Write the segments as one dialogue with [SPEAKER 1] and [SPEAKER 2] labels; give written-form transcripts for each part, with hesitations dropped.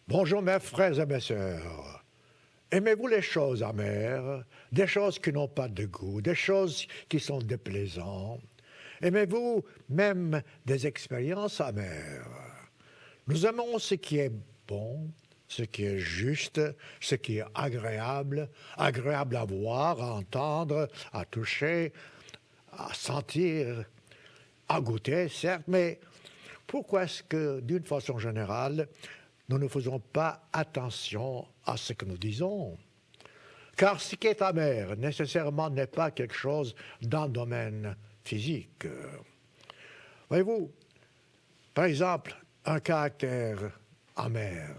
[SPEAKER 1] Bonjour mes frères et mes sœurs. Aimez-vous les choses amères, des choses qui n'ont pas de goût, des choses qui sont déplaisantes? Aimez-vous même des expériences amères? Nous aimons ce qui est bon, ce qui est juste, ce qui est agréable, agréable à voir, à entendre, à toucher, à sentir, à goûter, certes, mais pourquoi est-ce que, d'une façon générale, nous ne faisons pas attention à ce que nous disons? Car ce qui est amer, nécessairement, n'est pas quelque chose dans le domaine physique. Voyez-vous, par exemple, un caractère amer,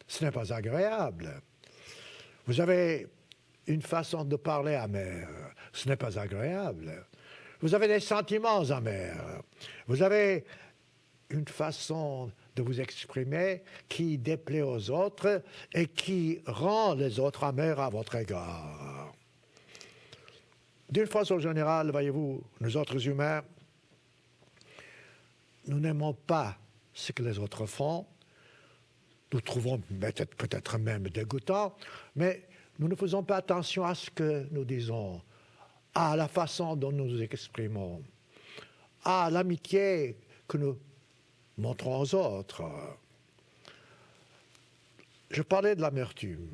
[SPEAKER 1] ce n'est pas agréable. Vous avez une façon de parler amère, ce n'est pas agréable. Vous avez des sentiments amers. Vous avez une façon de vous exprimer qui déplaît aux autres et qui rend les autres amers à votre égard. D'une façon générale, voyez-vous, nous autres humains, nous n'aimons pas ce que les autres font. Nous trouvons peut-être même dégoûtant, mais nous ne faisons pas attention à ce que nous disons, à la façon dont nous nous exprimons, à l'amitié que nous montrons aux autres. Je parlais de l'amertume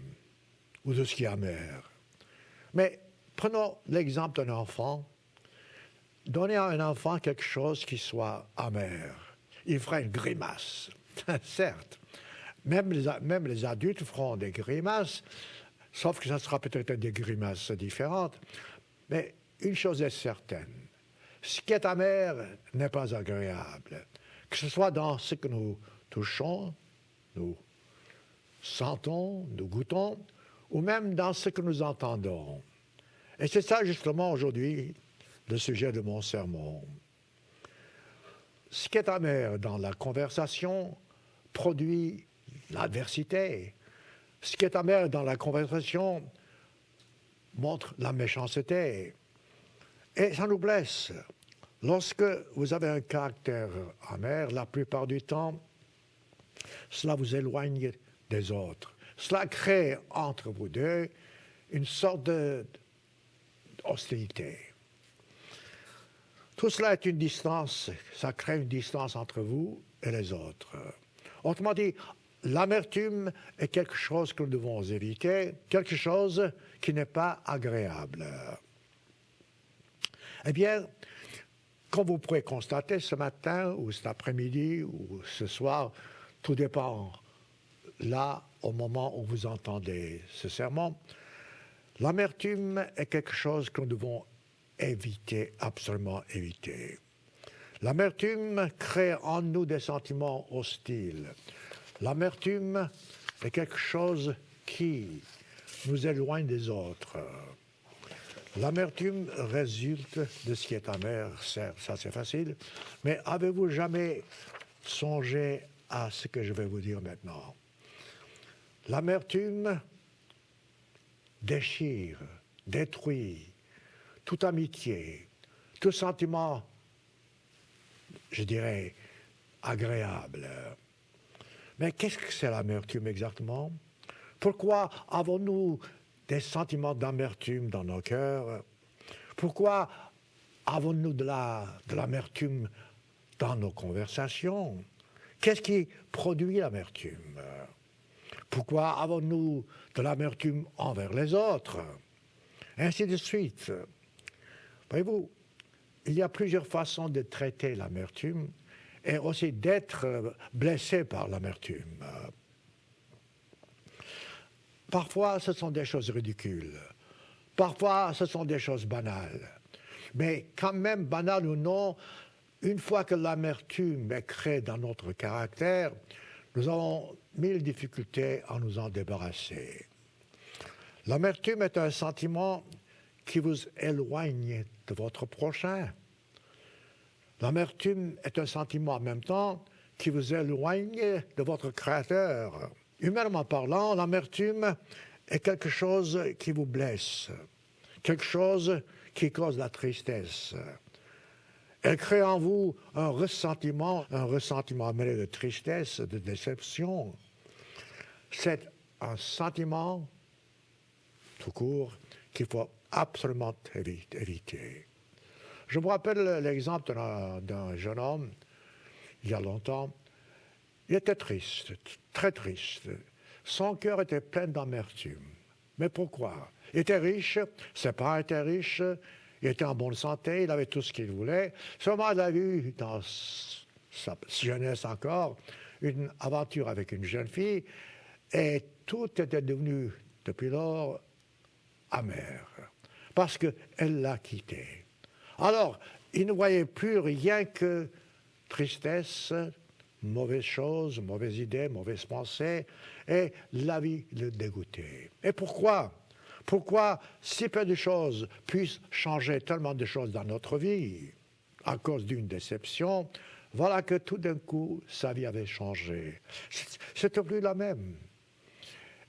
[SPEAKER 1] ou de ce qui est amer. Mais prenons l'exemple d'un enfant. Donnez à un enfant quelque chose qui soit amer. Il fera une grimace. Certes, même les adultes feront des grimaces, sauf que ça sera peut-être des grimaces différentes. Mais une chose est certaine, ce qui est amer n'est pas agréable. Que ce soit dans ce que nous touchons, nous sentons, nous goûtons, ou même dans ce que nous entendons. Et c'est ça justement aujourd'hui le sujet de mon sermon. Ce qui est amer dans la conversation produit l'adversité. Ce qui est amer dans la conversation montre la méchanceté. Et ça nous blesse. Lorsque vous avez un caractère amer, la plupart du temps, cela vous éloigne des autres. Cela crée entre vous deux une sorte d'hostilité. Tout cela est une distance, ça crée une distance entre vous et les autres. Autrement dit, l'amertume est quelque chose que nous devons éviter, quelque chose qui n'est pas agréable. Eh bien, comme vous pouvez constater ce matin, ou cet après-midi, ou ce soir, tout dépend là, au moment où vous entendez ce sermon, l'amertume est quelque chose que nous devons éviter, absolument éviter. L'amertume crée en nous des sentiments hostiles. L'amertume est quelque chose qui nous éloigne des autres. L'amertume résulte de ce qui est amer, certes, ça c'est facile, mais avez-vous jamais songé à ce que je vais vous dire maintenant? L'amertume déchire, détruit toute amitié, tout sentiment, je dirais, agréable. Mais qu'est-ce que c'est l'amertume exactement? Pourquoi avons-nous des sentiments d'amertume dans nos cœurs? Pourquoi avons-nous de l'amertume dans nos conversations? Qu'est-ce qui produit l'amertume? Pourquoi avons-nous de l'amertume envers les autres? Ainsi de suite. Voyez-vous, il y a plusieurs façons de traiter l'amertume et aussi d'être blessé par l'amertume. Parfois, ce sont des choses ridicules. Parfois, ce sont des choses banales. Mais quand même, banales ou non, une fois que l'amertume est créée dans notre caractère, nous avons mille difficultés à nous en débarrasser. L'amertume est un sentiment qui vous éloigne de votre prochain. L'amertume est un sentiment en même temps qui vous éloigne de votre Créateur. Humainement parlant, l'amertume est quelque chose qui vous blesse, quelque chose qui cause la tristesse. Elle crée en vous un ressentiment mêlé de tristesse, de déception. c'est un sentiment, tout court, qu'il faut absolument éviter. Je me rappelle l'exemple d'un jeune homme, il y a longtemps. Il était triste, très triste. Son cœur était plein d'amertume. Mais pourquoi? Il était riche, ses parents étaient riches, il était en bonne santé, il avait tout ce qu'il voulait. Seulement, il a eu, dans sa jeunesse encore, une aventure avec une jeune fille, et tout était devenu, depuis lors, amer, parce qu'elle l'a quitté. Alors, il ne voyait plus rien que tristesse, mauvaises choses, mauvaises idées, mauvaises pensées, et la vie le dégoûtait. Et pourquoi? Pourquoi si peu de choses puissent changer tellement de choses dans notre vie à cause d'une déception? Voilà que tout d'un coup, sa vie avait changé. C'était plus la même.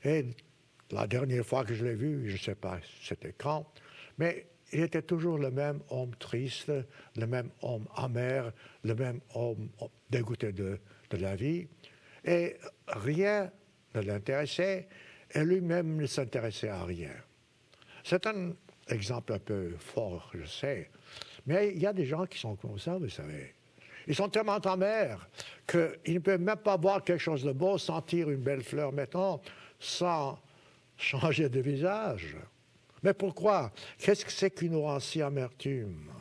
[SPEAKER 1] Et la dernière fois que je l'ai vu, je ne sais pas c'était quand, mais il était toujours le même homme triste, le même homme amer, le même homme dégoûté de la vie. Et rien ne l'intéressait, et lui-même ne s'intéressait à rien. C'est un exemple un peu fort, je sais, mais il y a des gens qui sont comme ça, vous savez. Ils sont tellement amers qu'ils ne peuvent même pas voir quelque chose de beau, sentir une belle fleur, mettons, sans changer de visage. Mais pourquoi? Qu'est-ce que c'est qui nous rend si amertume?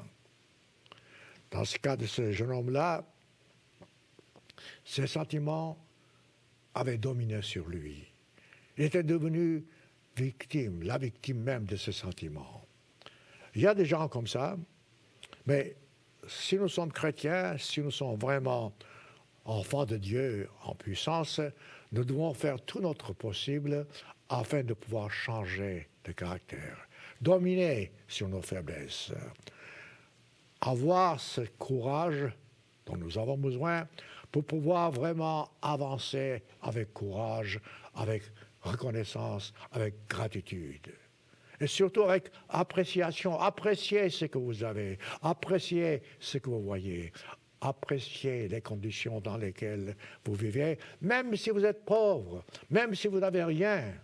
[SPEAKER 1] Dans ce cas de ce jeune homme-là, ses sentiments avaient dominé sur lui. Il était devenu victime, la victime même de ses sentiments. Il y a des gens comme ça, mais si nous sommes chrétiens, si nous sommes vraiment enfants de Dieu en puissance, nous devons faire tout notre possible afin de pouvoir changer de caractère, dominer sur nos faiblesses, avoir ce courage dont nous avons besoin pour pouvoir vraiment avancer avec courage, avec reconnaissance, avec gratitude. Et surtout avec appréciation. Appréciez ce que vous avez, appréciez ce que vous voyez, appréciez les conditions dans lesquelles vous vivez, même si vous êtes pauvre, même si vous n'avez rien.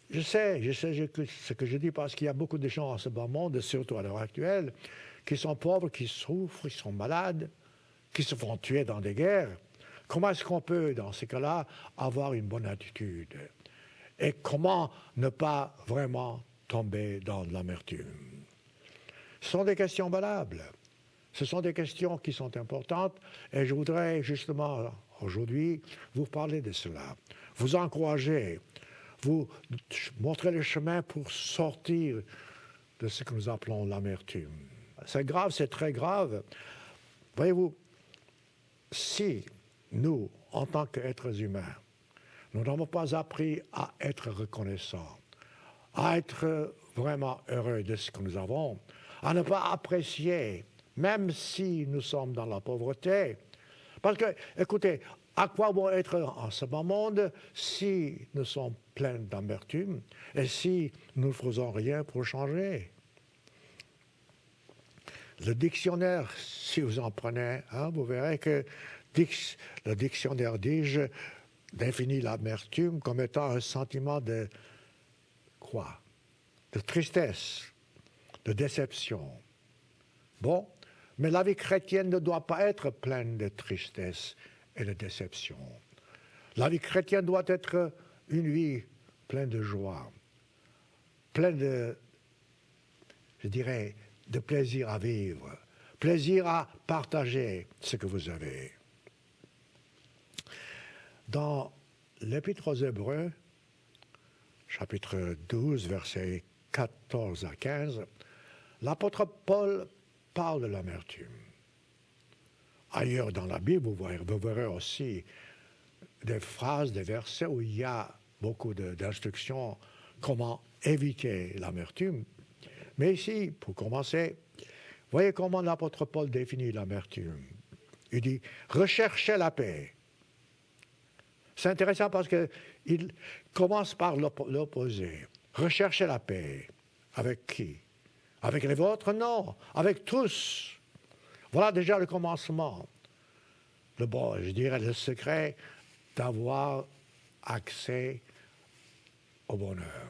[SPEAKER 1] Je sais ce que je dis parce qu'il y a beaucoup de gens en ce bas monde, surtout à l'heure actuelle, qui sont pauvres, qui souffrent, qui sont malades, qui se font tuer dans des guerres. Comment est-ce qu'on peut, dans ces cas-là, avoir une bonne attitude? Et comment ne pas vraiment tomber dans de l'amertume? Ce sont des questions valables. Ce sont des questions qui sont importantes et je voudrais justement aujourd'hui vous parler de cela, vous encourager, vous montrer le chemin pour sortir de ce que nous appelons l'amertume. C'est grave, c'est très grave. Voyez-vous, si nous, en tant qu'êtres humains, nous n'avons pas appris à être reconnaissants, à être vraiment heureux de ce que nous avons, à ne pas apprécier, même si nous sommes dans la pauvreté. Parce que, écoutez, à quoi bon être en ce bas monde si nous sommes pleins d'amertume et si nous ne faisons rien pour changer? Le dictionnaire, si vous en prenez un, vous verrez que le dictionnaire définit l'amertume comme étant un sentiment de quoi? De tristesse, de déception. Bon, mais la vie chrétienne ne doit pas être pleine de tristesse et de déception. La vie chrétienne doit être une vie pleine de joie, pleine de, je dirais, de plaisir à vivre, plaisir à partager ce que vous avez. Dans l'Épître aux Hébreux, chapitre 12, versets 14 à 15, l'apôtre Paul parle de l'amertume. Ailleurs dans la Bible, vous verrez aussi des phrases, des versets où il y a beaucoup d'instructions comment éviter l'amertume. Mais ici, pour commencer, voyez comment l'apôtre Paul définit l'amertume. Il dit « recherchez la paix ». C'est intéressant parce qu'il commence par l'opposé. Recherchez la paix. Avec qui? Avec les vôtres? Non. Avec tous. Voilà déjà le commencement. Je dirais le secret d'avoir accès au bonheur.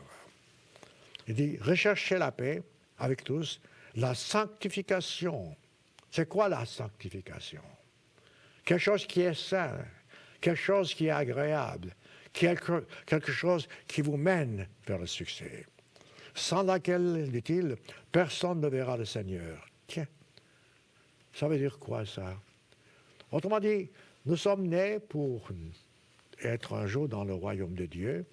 [SPEAKER 1] Il dit, recherchez la paix avec tous, la sanctification. C'est quoi la sanctification? Quelque chose qui est sain, quelque chose qui est agréable, quelque chose qui vous mène vers le succès, sans laquelle, dit-il, personne ne verra le Seigneur. Tiens, ça veut dire quoi ça? Autrement dit, nous sommes nés pour être un jour dans le royaume de Dieu,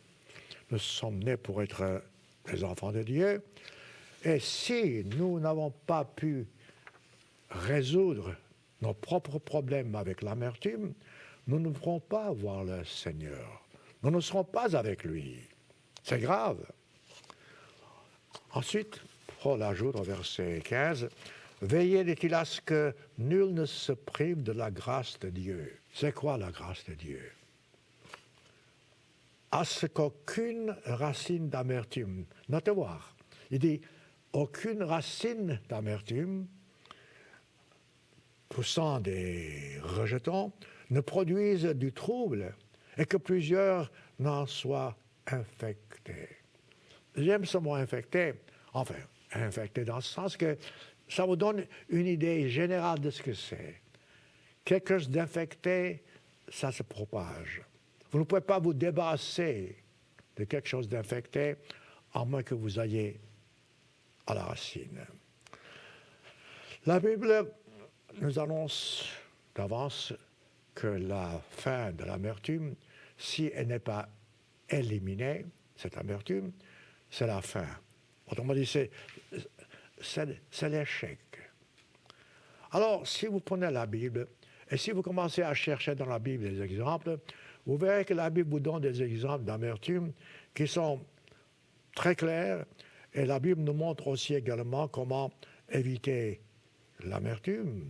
[SPEAKER 1] nous sommes nés pour être des enfants de Dieu, et si nous n'avons pas pu résoudre nos propres problèmes avec l'amertume, nous ne pourrons pas voir le Seigneur. Nous ne serons pas avec lui. C'est grave. Ensuite, Paul ajoute au verset 15, « Veillez, dit-il, à ce que nul ne se prive de la grâce de Dieu. » C'est quoi la grâce de Dieu? À ce qu'aucune racine d'amertume, notez voir, il dit, aucune racine d'amertume poussant des rejetons ne produise du trouble et que plusieurs n'en soient infectés. J'aime ce mot infecté, enfin, infecté dans ce sens que ça vous donne une idée générale de ce que c'est. Quelque chose d'infecté, ça se propage. Vous ne pouvez pas vous débarrasser de quelque chose d'infecté à moins que vous ayez à la racine. La Bible nous annonce d'avance que la fin de l'amertume, si elle n'est pas éliminée, cette amertume, c'est la fin. Autrement dit, c'est l'échec. Alors, si vous prenez la Bible, et si vous commencez à chercher dans la Bible des exemples, vous verrez que la Bible vous donne des exemples d'amertume qui sont très clairs, et la Bible nous montre aussi également comment éviter l'amertume.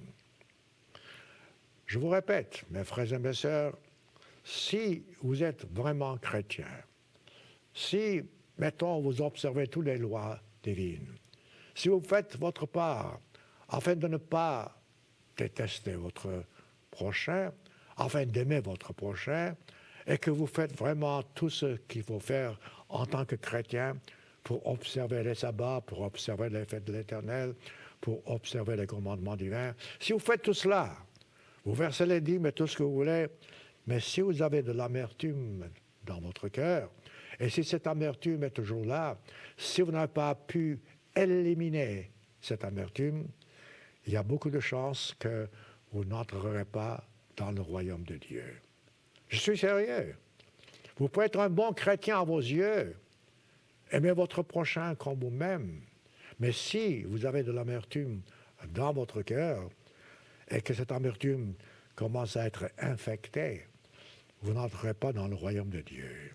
[SPEAKER 1] Je vous répète, mes frères et mes sœurs, si vous êtes vraiment chrétien, si, mettons, vous observez toutes les lois divines, si vous faites votre part afin de ne pas détester votre prochain, afin d'aimer votre prochain, et que vous faites vraiment tout ce qu'il faut faire en tant que chrétien pour observer les sabbats, pour observer les fêtes de l'Éternel, pour observer les commandements divins. Si vous faites tout cela, vous versez les dîmes et tout ce que vous voulez, mais si vous avez de l'amertume dans votre cœur, et si cette amertume est toujours là, si vous n'avez pas pu éliminer cette amertume, il y a beaucoup de chances que vous n'entrerez pas dans le royaume de Dieu. Je suis sérieux. Vous pouvez être un bon chrétien à vos yeux, aimer votre prochain comme vous-même, mais si vous avez de l'amertume dans votre cœur et que cette amertume commence à être infectée, vous n'entrerez pas dans le royaume de Dieu.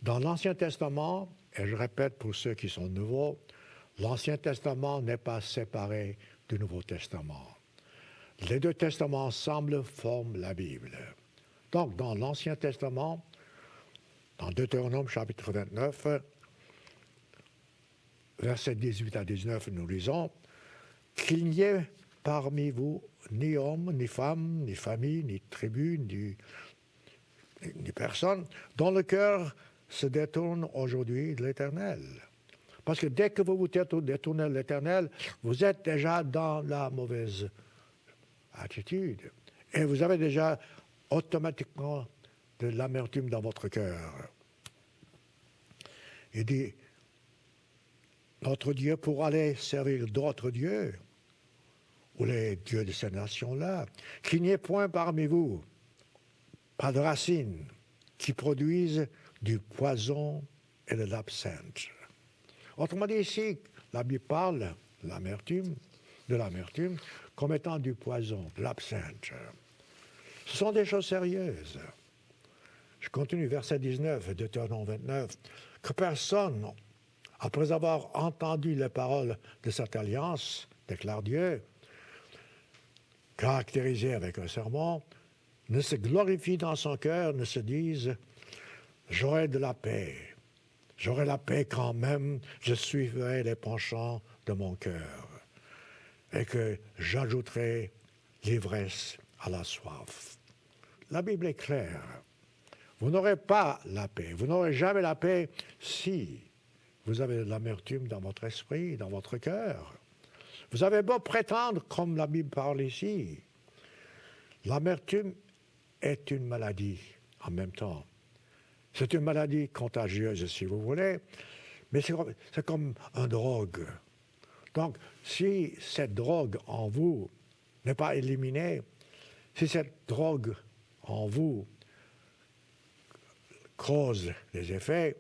[SPEAKER 1] Dans l'Ancien Testament, et je répète pour ceux qui sont nouveaux, l'Ancien Testament n'est pas séparé du Nouveau Testament. Les deux testaments ensemble forment la Bible. Donc, dans l'Ancien Testament, dans Deutéronome chapitre 29, versets 18 à 19, nous lisons « Qu'il n'y ait parmi vous ni homme, ni femme, ni famille, ni tribu, ni personne, dont le cœur se détourne aujourd'hui de l'Éternel. » Parce que dès que vous vous détournez de l'Éternel, vous êtes déjà dans la mauvaise attitude. Et vous avez déjà automatiquement de l'amertume dans votre cœur. Il dit, notre Dieu, pour aller servir d'autres dieux, ou les dieux de ces nations-là, qu'il n'y ait point parmi vous, pas de racines, qui produisent du poison et de l'absinthe. Autrement dit, ici, la Bible parle de l'amertume, comme étant du poison, de l'absinthe. Ce sont des choses sérieuses. Je continue, verset 19, Deutéronome 29, que personne, après avoir entendu les paroles de cette alliance, déclare Dieu, caractérisée avec un sermon, ne se glorifie dans son cœur, ne se dise « j'aurai de la paix, j'aurai la paix quand même, je suivrai les penchants de mon cœur, et que j'ajouterai l'ivresse à la soif. » La Bible est claire. Vous n'aurez pas la paix. Vous n'aurez jamais la paix si vous avez de l'amertume dans votre esprit, dans votre cœur. Vous avez beau prétendre, comme la Bible parle ici, l'amertume est une maladie en même temps. C'est une maladie contagieuse, si vous voulez, mais c'est comme une drogue. Donc, si cette drogue en vous n'est pas éliminée, si cette drogue en vous cause des effets,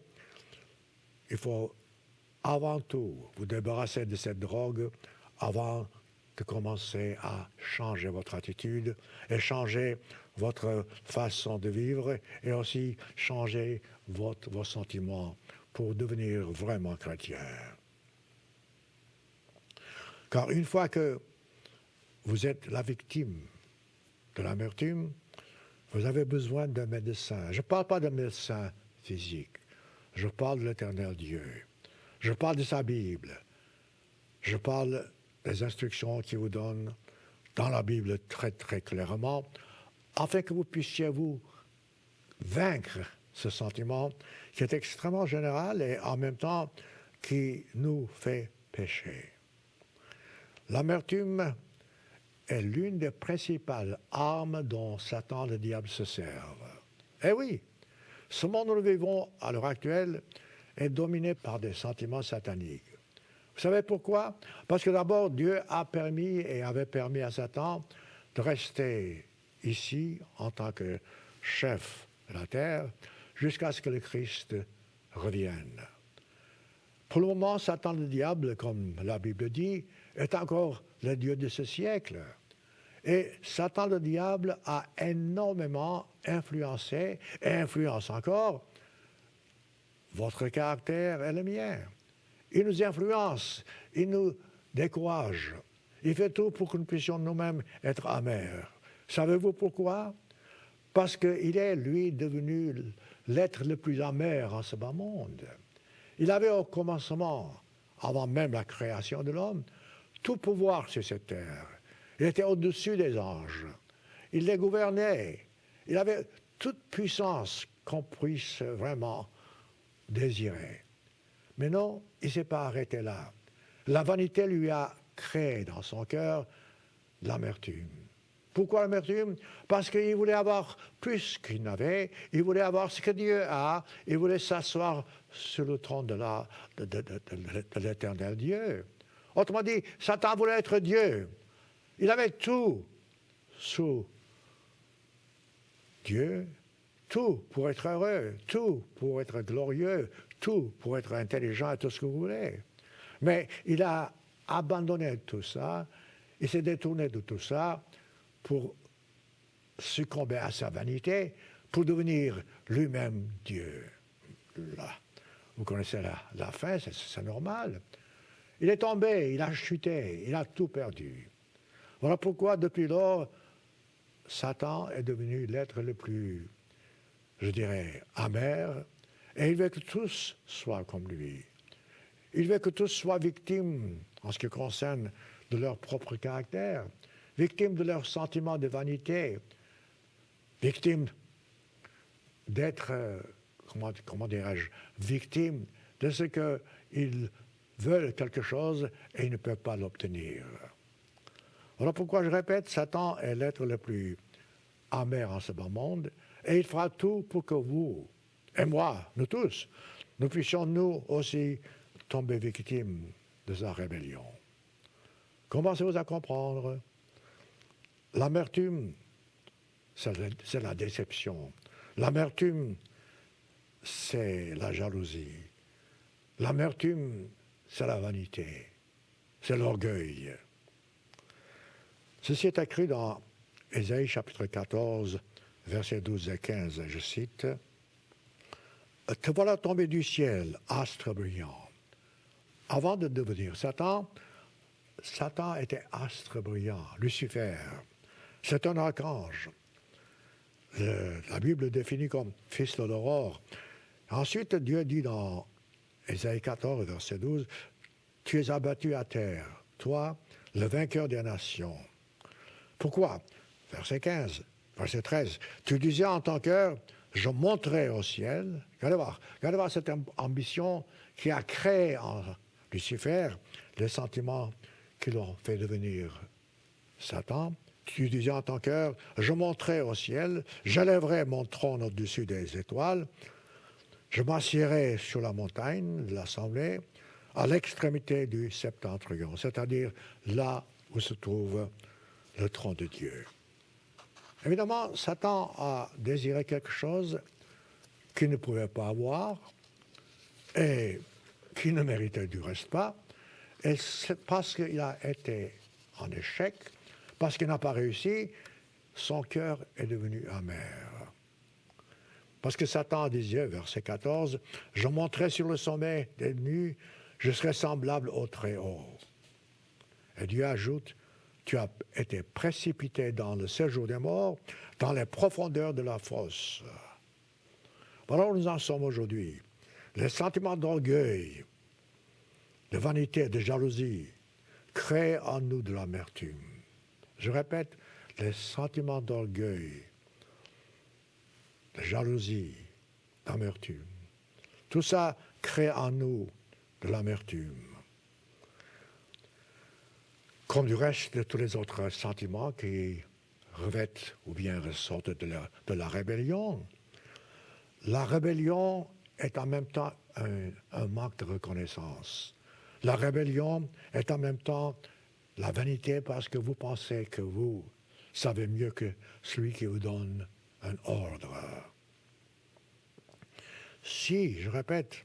[SPEAKER 1] il faut avant tout vous débarrasser de cette drogue avant de commencer à changer votre attitude et changer votre façon de vivre et aussi changer vos sentiments pour devenir vraiment chrétien. Car une fois que vous êtes la victime de l'amertume, vous avez besoin d'un médecin. Je ne parle pas d'un médecin physique, je parle de l'Éternel Dieu. Je parle de sa Bible. Je parle des instructions qu'il vous donne dans la Bible très très clairement, afin que vous puissiez vous vaincre ce sentiment qui est extrêmement général et en même temps qui nous fait pécher. L'amertume est l'une des principales armes dont Satan, le diable, se servent. Eh oui, ce monde où nous vivons à l'heure actuelle est dominé par des sentiments sataniques. Vous savez pourquoi? Parce que d'abord, Dieu a permis et avait permis à Satan de rester ici en tant que chef de la terre jusqu'à ce que le Christ revienne. Pour le moment, Satan le diable, comme la Bible dit, est encore le Dieu de ce siècle. Et Satan le diable a énormément influencé et influence encore votre caractère et le mien. Il nous influence, il nous décourage. Il fait tout pour que nous puissions nous-mêmes être amers. Savez-vous pourquoi? Parce qu'il est, lui, devenu l'être le plus amer en ce bas monde. Il avait au commencement, avant même la création de l'homme, tout pouvoir sur cette terre. Il était au-dessus des anges. Il les gouvernait. Il avait toute puissance qu'on puisse vraiment désirer. Mais non, il ne s'est pas arrêté là. La vanité lui a créé dans son cœur l'amertume. Pourquoi l'amertume? Parce qu'il voulait avoir plus qu'il n'avait, il voulait avoir ce que Dieu a, il voulait s'asseoir sur le trône de l'éternel Dieu. Autrement dit, Satan voulait être Dieu. Il avait tout sous Dieu, tout pour être heureux, tout pour être glorieux, tout pour être intelligent et tout ce que vous voulez. Mais il a abandonné tout ça, il s'est détourné de tout ça pour succomber à sa vanité, pour devenir lui-même Dieu. Là, vous connaissez la fin, c'est normal. Il est tombé, il a chuté, il a tout perdu. Voilà pourquoi, depuis lors, Satan est devenu l'être le plus, je dirais, amer, et il veut que tous soient comme lui. Il veut que tous soient victimes, en ce qui concerne de leur propre caractère, victimes de leur sentiment de vanité, victimes d'être, comment dirais-je, victimes de ce qu'ils veulent quelque chose et ils ne peuvent pas l'obtenir. Voilà pourquoi je répète, Satan est l'être le plus amer en ce bas monde, et il fera tout pour que vous, et moi, nous tous, nous puissions nous aussi tomber victimes de sa rébellion. Commencez-vous à comprendre? L'amertume, c'est la déception. L'amertume, c'est la jalousie. L'amertume, c'est la vanité. C'est l'orgueil. Ceci est écrit dans Ésaïe chapitre 14, versets 12 et 15, je cite. « Te voilà tombé du ciel, astre brillant. » Avant de devenir Satan, Satan était astre brillant, Lucifer. C'est un archange. La Bible le définit comme fils de l'aurore. Ensuite, Dieu dit dans Ésaïe 14, verset 12, « Tu es abattu à terre, toi, le vainqueur des nations. » Pourquoi? Verset 15, verset 13. « Tu disais en ton cœur, je monterai au ciel. Regardez voir cette ambition qui a créé en Lucifer les sentiments qui l'ont fait devenir Satan. Tu disais en ton cœur, je monterai au ciel, j'élèverai mon trône au-dessus des étoiles, je m'assiérai sur la montagne de l'assemblée, à l'extrémité du septentrion, c'est-à-dire là où se trouve le trône de Dieu. Évidemment, Satan a désiré quelque chose qu'il ne pouvait pas avoir et qui ne méritait du reste pas. Et c'est parce qu'il a été en échec, parce qu'il n'a pas réussi, son cœur est devenu amer. Parce que Satan disait, verset 14, « Je monterai sur le sommet des nues, je serai semblable au Très-Haut. » Et Dieu ajoute, « Tu as été précipité dans le séjour des morts, dans les profondeurs de la fosse. » Voilà où nous en sommes aujourd'hui. Les sentiments d'orgueil, de vanité, de jalousie, créent en nous de l'amertume. Je répète, les sentiments d'orgueil, de jalousie, d'amertume. Tout ça crée en nous de l'amertume. Comme du reste de tous les autres sentiments qui revêtent ou bien ressortent de la rébellion. La rébellion est en même temps un manque de reconnaissance. La rébellion est en même temps la vanité parce que vous pensez que vous savez mieux que celui qui vous donne un ordre. Si, je répète,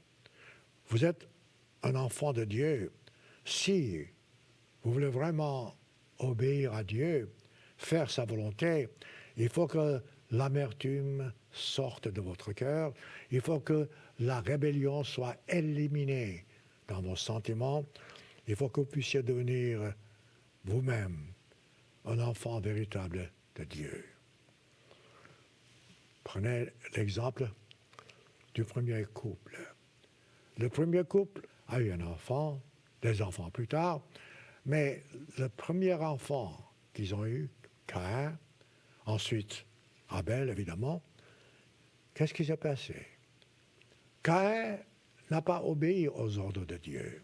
[SPEAKER 1] vous êtes un enfant de Dieu, si vous voulez vraiment obéir à Dieu, faire sa volonté, il faut que l'amertume sorte de votre cœur, il faut que la rébellion soit éliminée dans vos sentiments, il faut que vous puissiez devenir vous-même un enfant véritable de Dieu. Prenez l'exemple du premier couple. Le premier couple a eu un enfant, des enfants plus tard, mais le premier enfant qu'ils ont eu, Caïn, ensuite Abel, évidemment, qu'est-ce qui s'est passé? Caïn n'a pas obéi aux ordres de Dieu.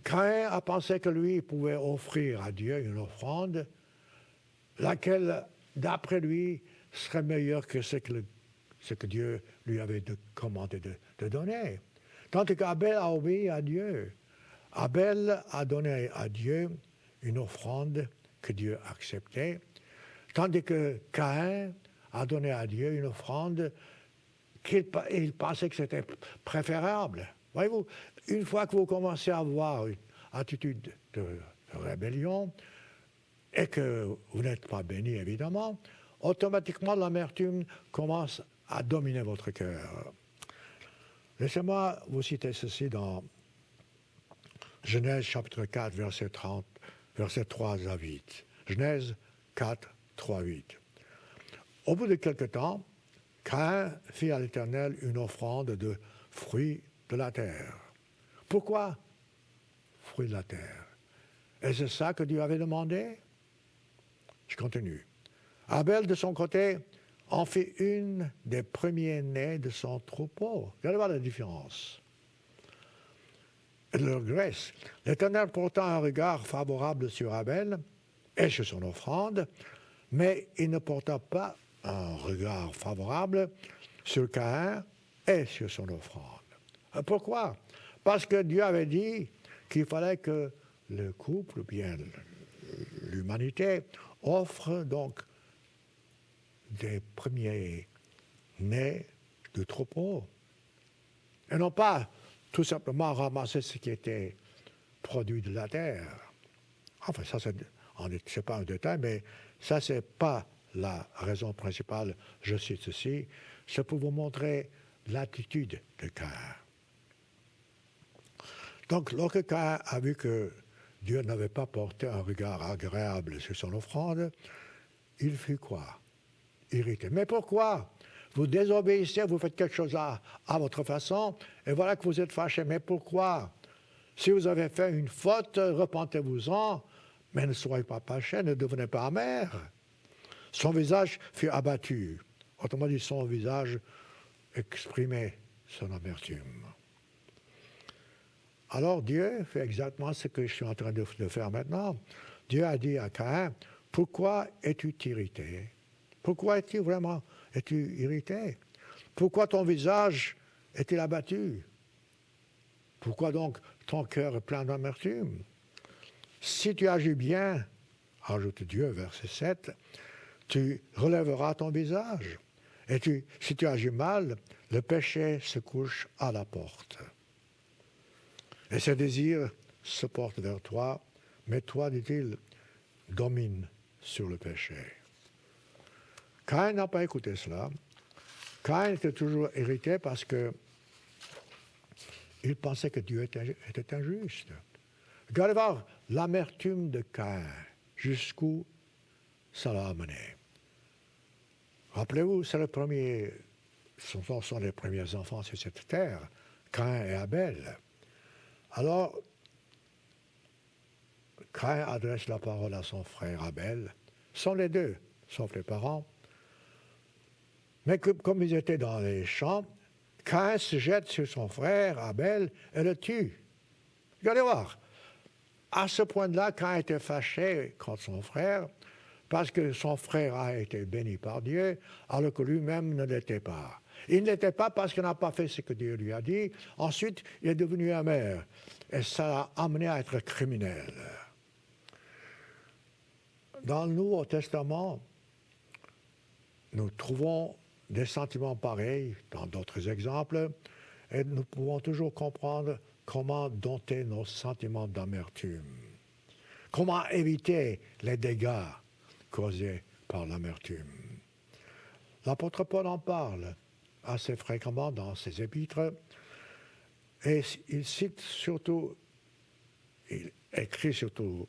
[SPEAKER 1] Caïn a pensé que lui pouvait offrir à Dieu une offrande, laquelle, d'après lui, serait meilleure que ce que Dieu lui avait commandé de donner. Tandis qu'Abel a obéi à Dieu. Abel a donné à Dieu une offrande que Dieu acceptait, tandis que Caïn a donné à Dieu une offrande qu'il pensait que c'était préférable. Voyez-vous, une fois que vous commencez à avoir une attitude de rébellion et que vous n'êtes pas béni, évidemment, automatiquement l'amertume commence à dominer votre cœur. Laissez-moi vous citer ceci dans Genèse chapitre 4, verset 30, verset 3 à 8. Genèse 4, 3, 8. Au bout de quelque temps, Caïn fit à l'Éternel une offrande de fruits de la terre. Pourquoi fruits de la terre? Et c'est ça que Dieu avait demandé? Je continue. Abel, de son côté, en fit une des premiers-nés de son troupeau. Regardez voir la différence. Et de leur graisse. L'Éternel porta un regard favorable sur Abel et sur son offrande, mais il ne porta pas un regard favorable sur Caïn et sur son offrande. Pourquoi? Parce que Dieu avait dit qu'il fallait que le couple, ou bien l'humanité, offre donc des premiers-nés du troupeau. Et non pas tout simplement ramasser ce qui était produit de la terre. Enfin, ça, c'est pas un détail, mais ça, c'est pas la raison principale. Je cite ceci, c'est pour vous montrer l'attitude de Caïn. Donc, lorsque Caïn a vu que Dieu n'avait pas porté un regard agréable sur son offrande, il fut quoi? Irrité. Mais pourquoi? Vous désobéissez, vous faites quelque chose à votre façon, et voilà que vous êtes fâché. Mais pourquoi? Si vous avez fait une faute, repentez-vous-en, mais ne soyez pas fâchés, ne devenez pas amers. Son visage fut abattu. Autrement dit, son visage exprimait son amertume. Alors Dieu fait exactement ce que je suis en train de faire maintenant. Dieu a dit à Caïn, pourquoi es-tu irrité? Pourquoi es-tu irrité? Pourquoi ton visage est-il abattu? Pourquoi donc ton cœur est plein d'amertume? Si tu agis bien, ajoute Dieu, verset 7, tu relèveras ton visage. Et si tu agis mal, le péché se couche à la porte. Et ses désirs se portent vers toi, mais toi, dit-il, domine sur le péché. Caïn n'a pas écouté cela. Caïn était toujours irrité parce qu'il pensait que Dieu était injuste. Regardez voir l'amertume de Caïn, jusqu'où ça l'a amené. Rappelez-vous, ce sont les premiers enfants sur cette terre, Caïn et Abel. Alors, Caïn adresse la parole à son frère Abel. Ce sont les deux, sauf les parents. Mais comme ils étaient dans les champs, Caïn se jette sur son frère Abel et le tue. Regardez voir. À ce point-là, Caïn était fâché contre son frère parce que son frère a été béni par Dieu, alors que lui-même ne l'était pas. Il ne l'était pas parce qu'il n'a pas fait ce que Dieu lui a dit. Ensuite, il est devenu amer. Et ça l'a amené à être criminel. Dans le Nouveau Testament, nous trouvons des sentiments pareils dans d'autres exemples, et nous pouvons toujours comprendre comment dompter nos sentiments d'amertume, comment éviter les dégâts causés par l'amertume. L'apôtre Paul en parle assez fréquemment dans ses épîtres, et il écrit surtout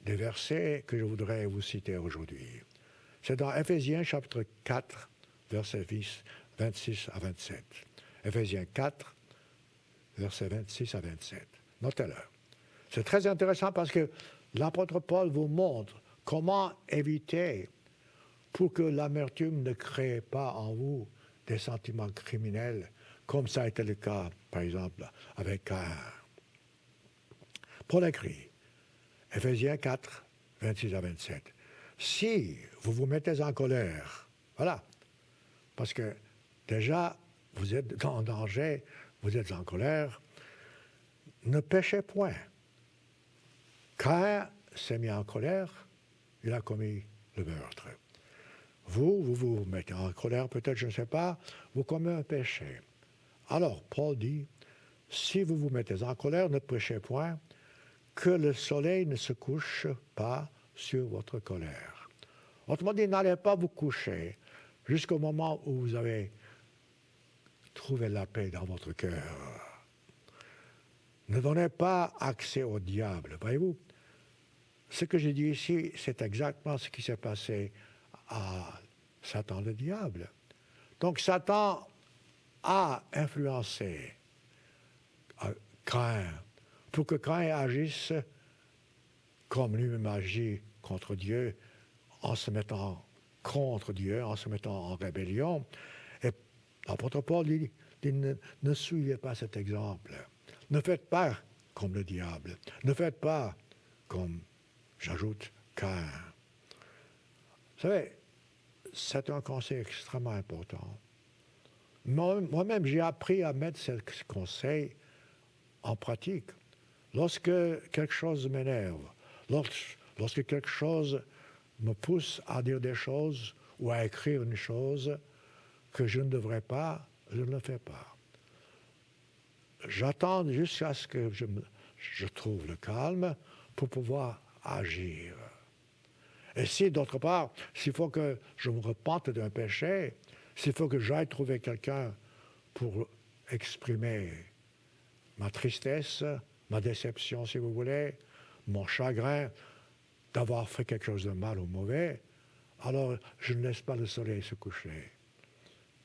[SPEAKER 1] des versets que je voudrais vous citer aujourd'hui. C'est dans Éphésiens chapitre 4, versets 26 à 27. Éphésiens 4, versets 26 à 27. Notez-le. C'est très intéressant parce que l'apôtre Paul vous montre comment éviter pour que l'amertume ne crée pas en vous des sentiments criminels, comme ça a été le cas, par exemple, avec Caïn. Paul écrit, Éphésiens 4, 26 à 27. Si vous vous mettez en colère, voilà, parce que déjà, vous êtes en danger, vous êtes en colère, ne péchez point. Caïn s'est mis en colère, il a commis le meurtre. Vous mettez en colère, peut-être, je ne sais pas, vous commettez un péché. Alors, Paul dit, si vous vous mettez en colère, ne péchez point, que le soleil ne se couche pas sur votre colère. Autrement dit, n'allez pas vous coucher jusqu'au moment où vous avez trouvé la paix dans votre cœur. Ne donnez pas accès au diable. Voyez-vous, ce que j'ai dit ici, c'est exactement ce qui s'est passé à Satan le diable. Donc Satan a influencé Caïn pour que Caïn agisse comme lui-même agit contre Dieu, en se mettant contre Dieu, en se mettant en rébellion. Et l'apôtre Paul dit ne suivez pas cet exemple. Ne faites pas comme le diable. Ne faites pas comme, j'ajoute, Caïn. Vous savez, c'est un conseil extrêmement important. Moi-même, j'ai appris à mettre ce conseil en pratique. Lorsque quelque chose m'énerve, lorsque quelque chose me pousse à dire des choses ou à écrire une chose que je ne devrais pas, je ne le fais pas. J'attends jusqu'à ce que je trouve le calme pour pouvoir agir. Et si, d'autre part, s'il faut que je me repente d'un péché, s'il faut que j'aille trouver quelqu'un pour exprimer ma tristesse, ma déception, si vous voulez, mon chagrin d'avoir fait quelque chose de mal ou mauvais, alors je ne laisse pas le soleil se coucher.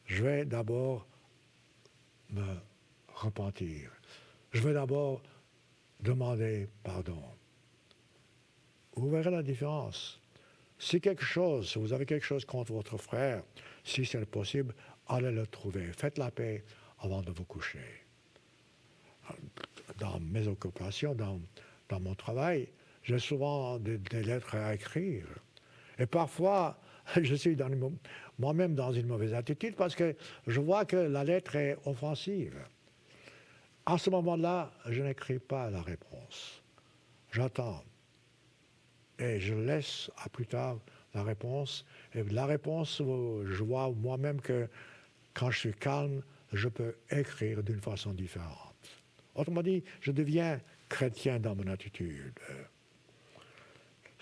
[SPEAKER 1] Je vais d'abord me repentir. Je vais d'abord demander pardon. Vous verrez la différence. Si vous avez quelque chose contre votre frère, si c'est possible, allez le trouver. Faites la paix avant de vous coucher. Dans mes occupations, dans mon travail, j'ai souvent des lettres à écrire. Et parfois, je suis moi-même dans une mauvaise attitude parce que je vois que la lettre est offensive. À ce moment-là, je n'écris pas la réponse. J'attends. Et je laisse à plus tard la réponse. Et la réponse, je vois moi-même que quand je suis calme, je peux écrire d'une façon différente. Autrement dit, je deviens chrétien dans mon attitude.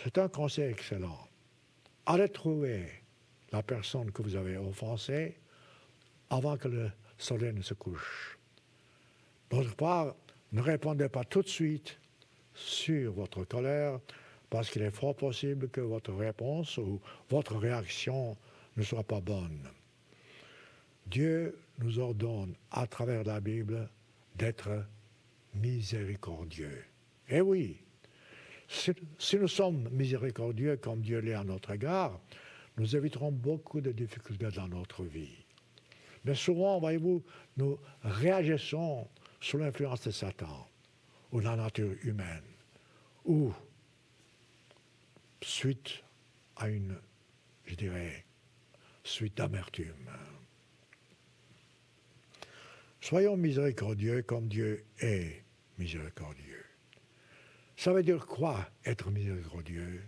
[SPEAKER 1] C'est un conseil excellent. Allez trouver la personne que vous avez offensée avant que le soleil ne se couche. D'autre part, ne répondez pas tout de suite sur votre colère, parce qu'il est fort possible que votre réponse ou votre réaction ne soit pas bonne. Dieu nous ordonne, à travers la Bible, d'être miséricordieux. Eh oui, si nous sommes miséricordieux comme Dieu l'est à notre égard, nous éviterons beaucoup de difficultés dans notre vie. Mais souvent, voyez-vous, nous réagissons sous l'influence de Satan ou de la nature humaine, ou suite à suite d'amertume. Soyons miséricordieux comme Dieu est miséricordieux. Ça veut dire quoi, être miséricordieux?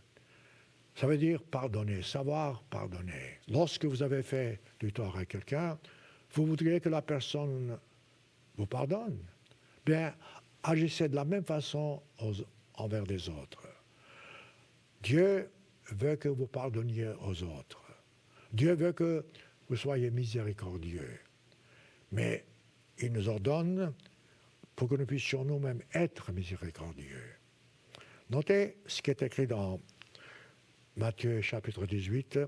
[SPEAKER 1] Ça veut dire pardonner, savoir pardonner. Lorsque vous avez fait du tort à quelqu'un, vous voudriez que la personne vous pardonne. Bien, agissez de la même façon envers les autres. Dieu veut que vous pardonniez aux autres. Dieu veut que vous soyez miséricordieux. Mais il nous ordonne pour que nous puissions nous-mêmes être miséricordieux. Notez ce qui est écrit dans Matthieu chapitre 18,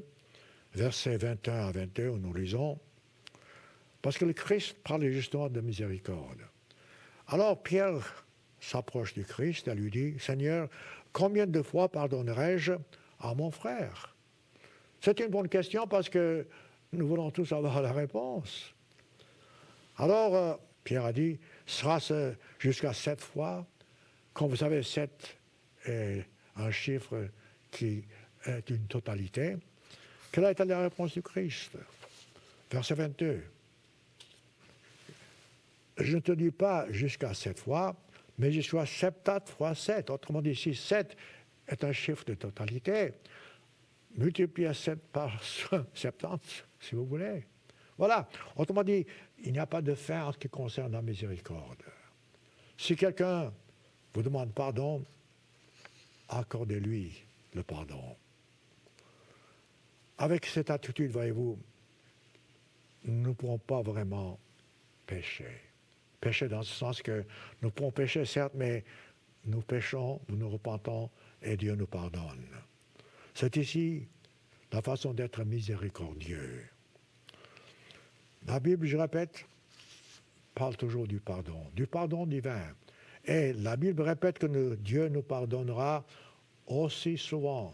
[SPEAKER 1] versets 21 à 22, où nous lisons, parce que le Christ parle justement de miséricorde. Alors Pierre s'approche du Christ et lui dit, « Seigneur, combien de fois pardonnerai-je à mon frère ?» C'est une bonne question parce que nous voulons tous avoir la réponse. Alors Pierre a dit, « Sera-ce jusqu'à 7 fois ?» Comme vous savez, 7 est un chiffre qui est une totalité. Quelle a été la réponse du Christ? Verset 22. Je ne te dis pas jusqu'à 7 fois, mais jusqu'à 70 fois 7. Autrement dit, si 7 est un chiffre de totalité, multipliez 7 par 70, si vous voulez. Voilà. Autrement dit, il n'y a pas de fin en ce qui concerne la miséricorde. Si quelqu'un vous demande pardon, accordez-lui le pardon. Avec cette attitude, voyez-vous, nous ne pourrons pas vraiment pécher. Pécher dans ce sens que nous pouvons pécher, certes, mais nous péchons, nous nous repentons et Dieu nous pardonne. C'est ici la façon d'être miséricordieux. La Bible, je répète, parle toujours du pardon divin. Et la Bible répète que Dieu nous pardonnera aussi souvent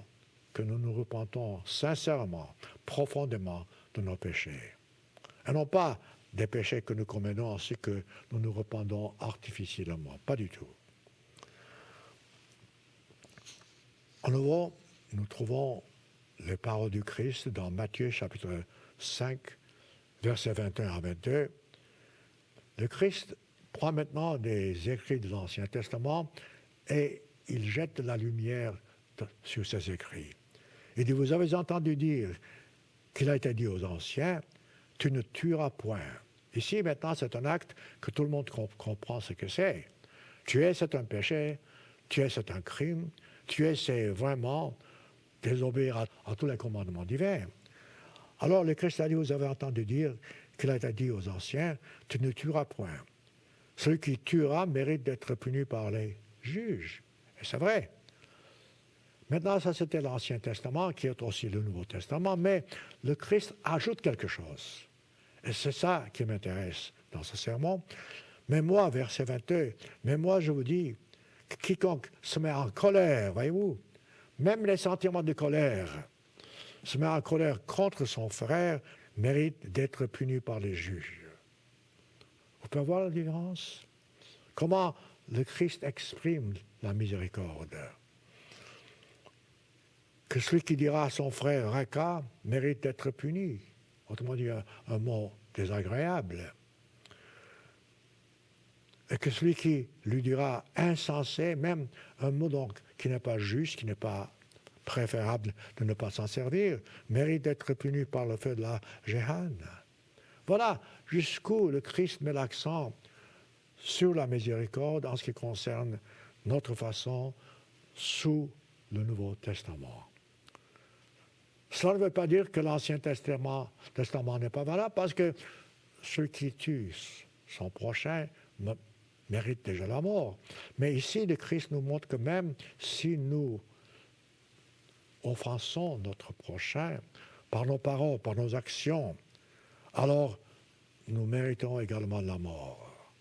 [SPEAKER 1] que nous nous repentons sincèrement, profondément de nos péchés. Et non pas des péchés que nous commettons ainsi que nous nous repentons artificiellement. Pas du tout. En nouveau, nous trouvons les paroles du Christ dans Matthieu chapitre 5, versets 21 à 22. Le Christ prend maintenant des écrits de l'Ancien Testament et il jette la lumière sur ces écrits. Il dit, vous avez entendu dire qu'il a été dit aux anciens, tu ne tueras point. Ici, maintenant, c'est un acte que tout le monde comprend ce que c'est. Tuer, c'est un péché. Tuer, c'est un crime. Tuer, c'est vraiment désobéir à tous les commandements divins. Alors, le Christ a dit, vous avez entendu dire qu'il a été dit aux anciens, tu ne tueras point. Celui qui tuera mérite d'être puni par les juges. Et c'est vrai. Maintenant, ça c'était l'Ancien Testament, qui est aussi le Nouveau Testament, mais le Christ ajoute quelque chose. Et c'est ça qui m'intéresse dans ce sermon. Mais moi, verset 22, mais moi je vous dis, quiconque se met en colère, voyez-vous, même les sentiments de colère, se met en colère contre son frère mérite d'être puni par les juges. Vous pouvez voir la différence? Comment le Christ exprime la miséricorde? Que celui qui dira à son frère Raka mérite d'être puni. Autrement dit, un mot désagréable. Et que celui qui lui dira insensé, même un mot donc qui n'est pas juste, qui n'est pas préférable de ne pas s'en servir, mérite d'être puni par le feu de la Jéhanne. Voilà jusqu'où le Christ met l'accent sur la miséricorde en ce qui concerne notre façon sous le Nouveau Testament. Cela ne veut pas dire que l'Ancien Testament n'est pas valable, parce que ceux qui tuent son prochain méritent déjà la mort. Mais ici, le Christ nous montre que même si nous offensons notre prochain par nos paroles, par nos actions, alors nous méritons également la mort.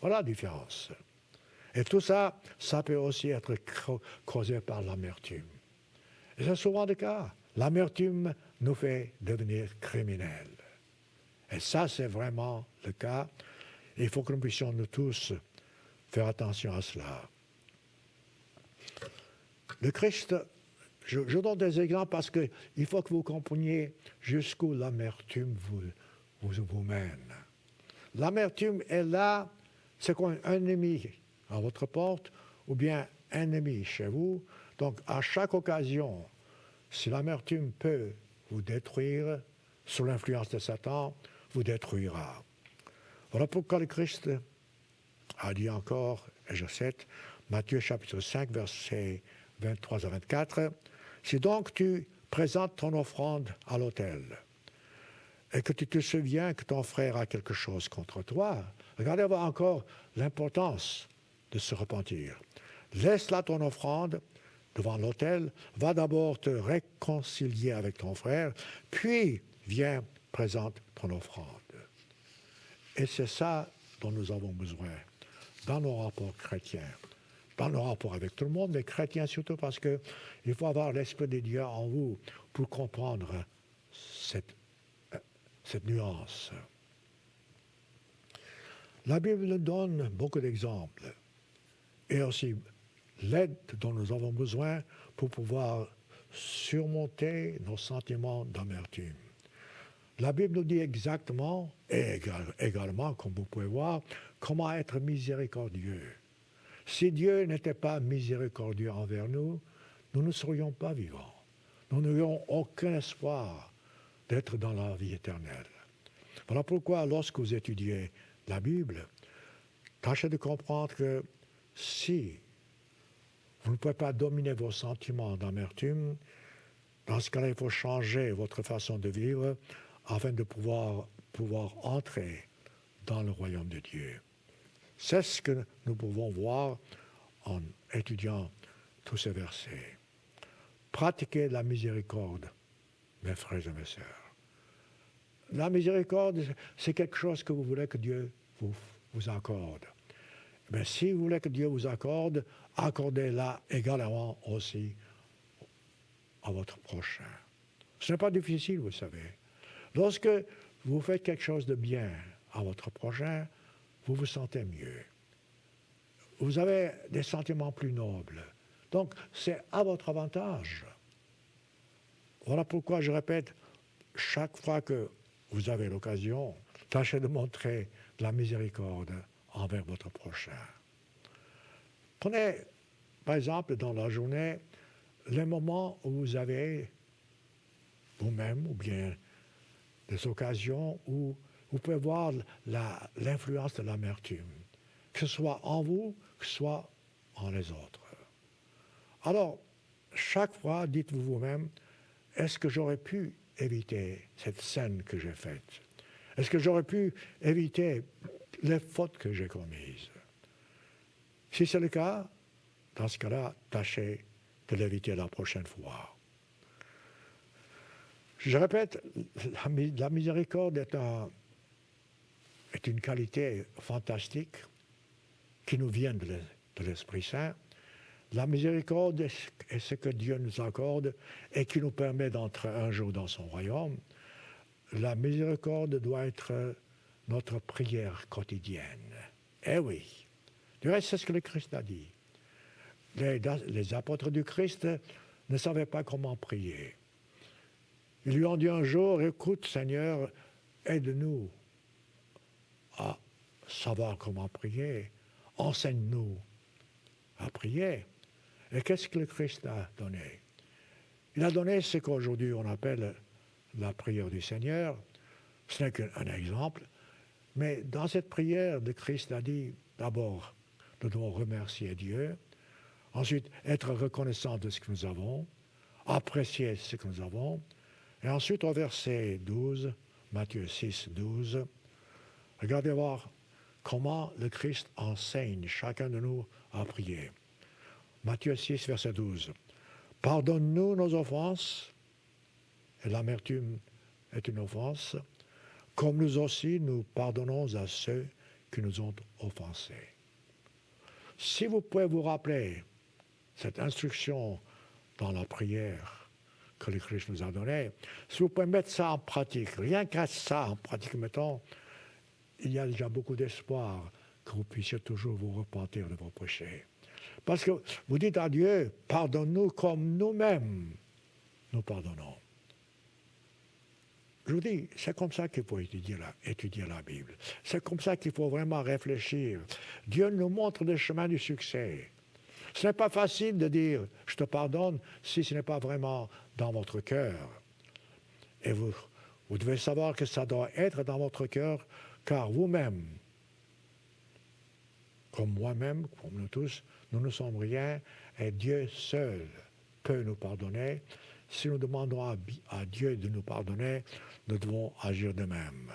[SPEAKER 1] Voilà la différence. Et tout ça, ça peut aussi être causé par l'amertume. Et c'est souvent le cas. L'amertume nous fait devenir criminels. Et ça, c'est vraiment le cas. Il faut que nous puissions, nous tous, faire attention à cela. Le Christ, je donne des exemples parce qu'il faut que vous compreniez jusqu'où l'amertume vous mène. L'amertume est là, c'est comme un ennemi à votre porte ou bien un ennemi chez vous. Donc, à chaque occasion, si l'amertume peut vous détruire, sous l'influence de Satan, vous détruira. Voilà pourquoi le Christ a dit encore, et je cite, Matthieu chapitre 5, versets 23 à 24, « Si donc tu présentes ton offrande à l'autel, et que tu te souviens que ton frère a quelque chose contre toi, regardez encore l'importance de se repentir. Laisse là ton offrande devant l'autel, va d'abord te réconcilier avec ton frère, puis viens, présente ton offrande. » Et c'est ça dont nous avons besoin dans nos rapports chrétiens, dans nos rapports avec tout le monde, mais chrétiens surtout, parce qu'il faut avoir l'Esprit de Dieu en vous pour comprendre cette nuance. La Bible nous donne beaucoup d'exemples et aussi l'aide dont nous avons besoin pour pouvoir surmonter nos sentiments d'amertume. La Bible nous dit exactement, et également, comme vous pouvez voir, comment être miséricordieux. Si Dieu n'était pas miséricordieux envers nous, nous ne serions pas vivants. Nous n'aurions aucun espoir d'être dans la vie éternelle. Voilà pourquoi, lorsque vous étudiez la Bible, tâchez de comprendre que si vous ne pouvez pas dominer vos sentiments d'amertume, dans ce cas-là, il faut changer votre façon de vivre afin de pouvoir entrer dans le royaume de Dieu. C'est ce que nous pouvons voir en étudiant tous ces versets. Pratiquez la miséricorde, mes frères et mes sœurs. La miséricorde, c'est quelque chose que vous voulez que Dieu vous accorde. Mais si vous voulez que Dieu vous accorde, accordez-la également aussi à votre prochain. Ce n'est pas difficile, vous savez. Lorsque vous faites quelque chose de bien à votre prochain, vous vous sentez mieux. Vous avez des sentiments plus nobles. Donc, c'est à votre avantage. Voilà pourquoi je répète, chaque fois que vous avez l'occasion, tâchez de montrer la miséricorde envers votre prochain. Prenez, par exemple, dans la journée, les moments où vous avez vous-même ou bien des occasions où vous pouvez voir l'influence de l'amertume, que ce soit en vous, que ce soit en les autres. Alors, chaque fois, dites-vous vous-même, est-ce que j'aurais pu éviter cette scène que j'ai faite? Est-ce que j'aurais pu éviter les fautes que j'ai commises? Si c'est le cas, dans ce cas-là, tâchez de l'éviter la prochaine fois. Je répète, la miséricorde est une qualité fantastique qui nous vient de l'Esprit Saint, La miséricorde est ce que Dieu nous accorde et qui nous permet d'entrer un jour dans son royaume. La miséricorde doit être notre prière quotidienne. Eh oui. Du reste, c'est ce que le Christ a dit. Les apôtres du Christ ne savaient pas comment prier. Ils lui ont dit un jour, écoute Seigneur, aide-nous à savoir comment prier. Enseigne-nous à prier. Et qu'est-ce que le Christ a donné? Il a donné ce qu'aujourd'hui on appelle la prière du Seigneur. Ce n'est qu'un exemple. Mais dans cette prière, le Christ a dit, d'abord, nous devons remercier Dieu. Ensuite, être reconnaissant de ce que nous avons. Apprécier ce que nous avons. Et ensuite, au verset 12, Matthieu 6, 12, regardez voir comment le Christ enseigne chacun de nous à prier. Matthieu 6, verset 12. Pardonne-nous nos offenses, et l'amertume est une offense, comme nous aussi nous pardonnons à ceux qui nous ont offensés. Si vous pouvez vous rappeler cette instruction dans la prière que le Christ nous a donnée, si vous pouvez mettre ça en pratique, rien qu'à ça en pratique, mettons, il y a déjà beaucoup d'espoir que vous puissiez toujours vous repentir de vos péchés. Parce que vous dites à Dieu, pardonne-nous comme nous-mêmes nous pardonnons. Je vous dis, c'est comme ça qu'il faut étudier la Bible. C'est comme ça qu'il faut vraiment réfléchir. Dieu nous montre le chemin du succès. Ce n'est pas facile de dire « je te pardonne » si ce n'est pas vraiment dans votre cœur. Et vous devez savoir que ça doit être dans votre cœur, car vous-même, comme moi-même, comme nous tous, nous ne sommes rien et Dieu seul peut nous pardonner. Si nous demandons à Dieu de nous pardonner, nous devons agir de même.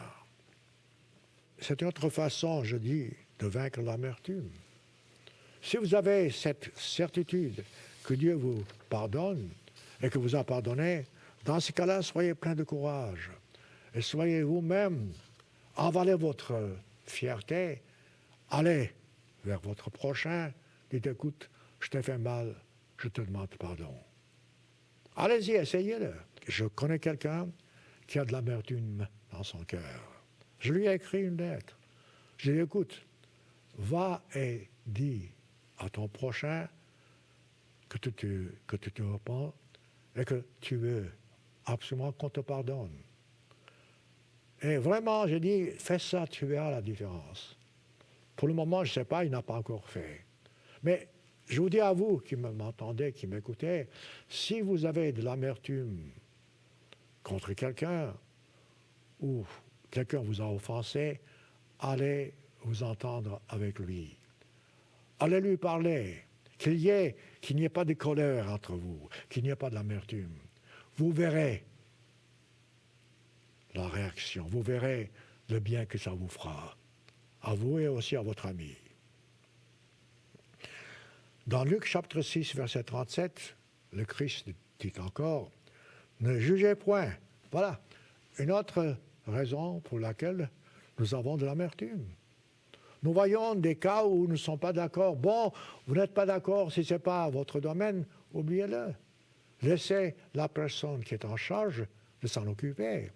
[SPEAKER 1] C'est une autre façon, je dis, de vaincre l'amertume. Si vous avez cette certitude que Dieu vous pardonne et que vous a pardonné, dans ce cas-là, soyez plein de courage et soyez vous-même, avalez votre fierté, allez vers votre prochain, dites écoute, je t'ai fait mal, je te demande pardon. Allez-y, essayez-le. Je connais quelqu'un qui a de l'amertume dans son cœur. Je lui ai écrit une lettre. Je lui ai dit, écoute, va et dis à ton prochain que tu te repens et que tu veux absolument qu'on te pardonne. Et vraiment, j'ai dit, fais ça, tu verras la différence. Pour le moment, je ne sais pas, il n'a pas encore fait. Mais je vous dis à vous qui m'entendez, qui m'écoutez, si vous avez de l'amertume contre quelqu'un ou quelqu'un vous a offensé, allez vous entendre avec lui. Allez lui parler, qu'il n'y ait pas de colère entre vous, qu'il n'y ait pas de l'amertume. Vous verrez la réaction, vous verrez le bien que ça vous fera, à vous et aussi à votre ami. Dans Luc chapitre 6, verset 37, le Christ dit encore, « Ne jugez point. » Voilà une autre raison pour laquelle nous avons de l'amertume. Nous voyons des cas où nous ne sommes pas d'accord. Bon, vous n'êtes pas d'accord, si ce n'est pas votre domaine, oubliez-le. Laissez la personne qui est en charge de s'en occuper.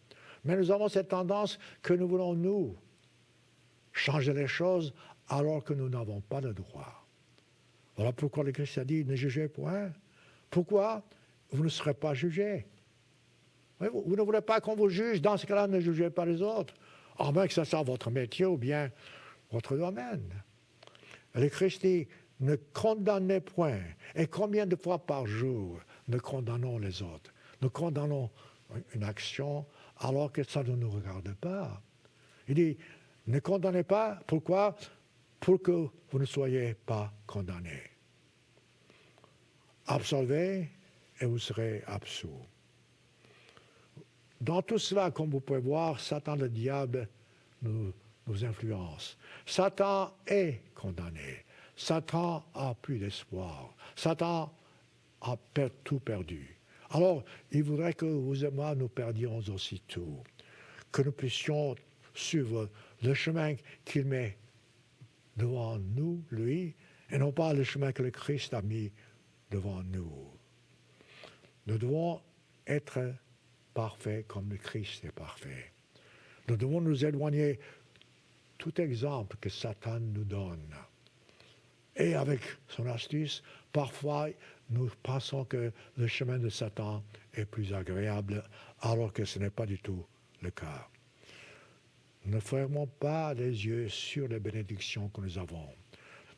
[SPEAKER 1] Mais nous avons cette tendance que nous voulons, nous, changer les choses alors que nous n'avons pas le droit. Voilà pourquoi le Christ a dit, ne jugez point. Pourquoi? Vous ne serez pas jugés. Vous ne voulez pas qu'on vous juge, dans ce cas-là, ne jugez pas les autres, à moins que ce soit votre métier ou bien votre domaine. Le Christ dit, ne condamnez point. Et combien de fois par jour nous condamnons les autres? Nous condamnons une action alors que ça ne nous regarde pas. Il dit, ne condamnez pas. Pourquoi? Pour que vous ne soyez pas condamnés. Absolvez et vous serez absous. Dans tout cela, comme vous pouvez voir, Satan, le diable, nous influence. Satan est condamné. Satan a plus d'espoir. Satan a tout perdu. Alors, il voudrait que vous et moi, nous perdions aussi tout. Que nous puissions suivre le chemin qu'il met devant nous, lui, et non pas le chemin que le Christ a mis devant nous. Nous devons être parfaits comme le Christ est parfait. Nous devons nous éloigner tout exemple que Satan nous donne. Et avec son astuce, parfois nous pensons que le chemin de Satan est plus agréable, alors que ce n'est pas du tout le cas. Ne fermons pas les yeux sur les bénédictions que nous avons.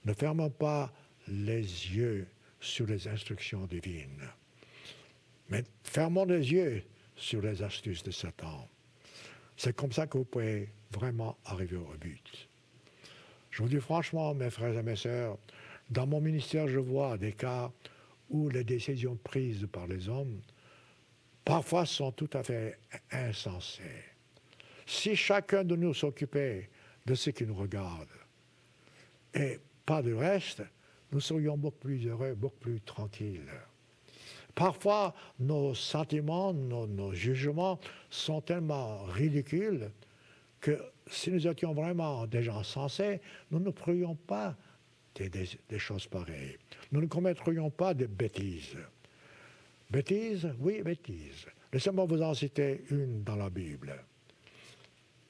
[SPEAKER 1] Ne fermons pas les yeux sur les instructions divines. Mais fermons les yeux sur les astuces de Satan. C'est comme ça que vous pouvez vraiment arriver au but. Je vous dis franchement, mes frères et mes sœurs, dans mon ministère, je vois des cas où les décisions prises par les hommes, parfois sont tout à fait insensées. Si chacun de nous s'occupait de ce qui nous regarde, et pas du reste, nous serions beaucoup plus heureux, beaucoup plus tranquilles. Parfois, nos sentiments, nos jugements sont tellement ridicules que si nous étions vraiment des gens sensés, nous ne ferions pas des choses pareilles. Nous ne commettrions pas de bêtises. Bêtises? Oui, bêtises. Laissez-moi vous en citer une dans la Bible.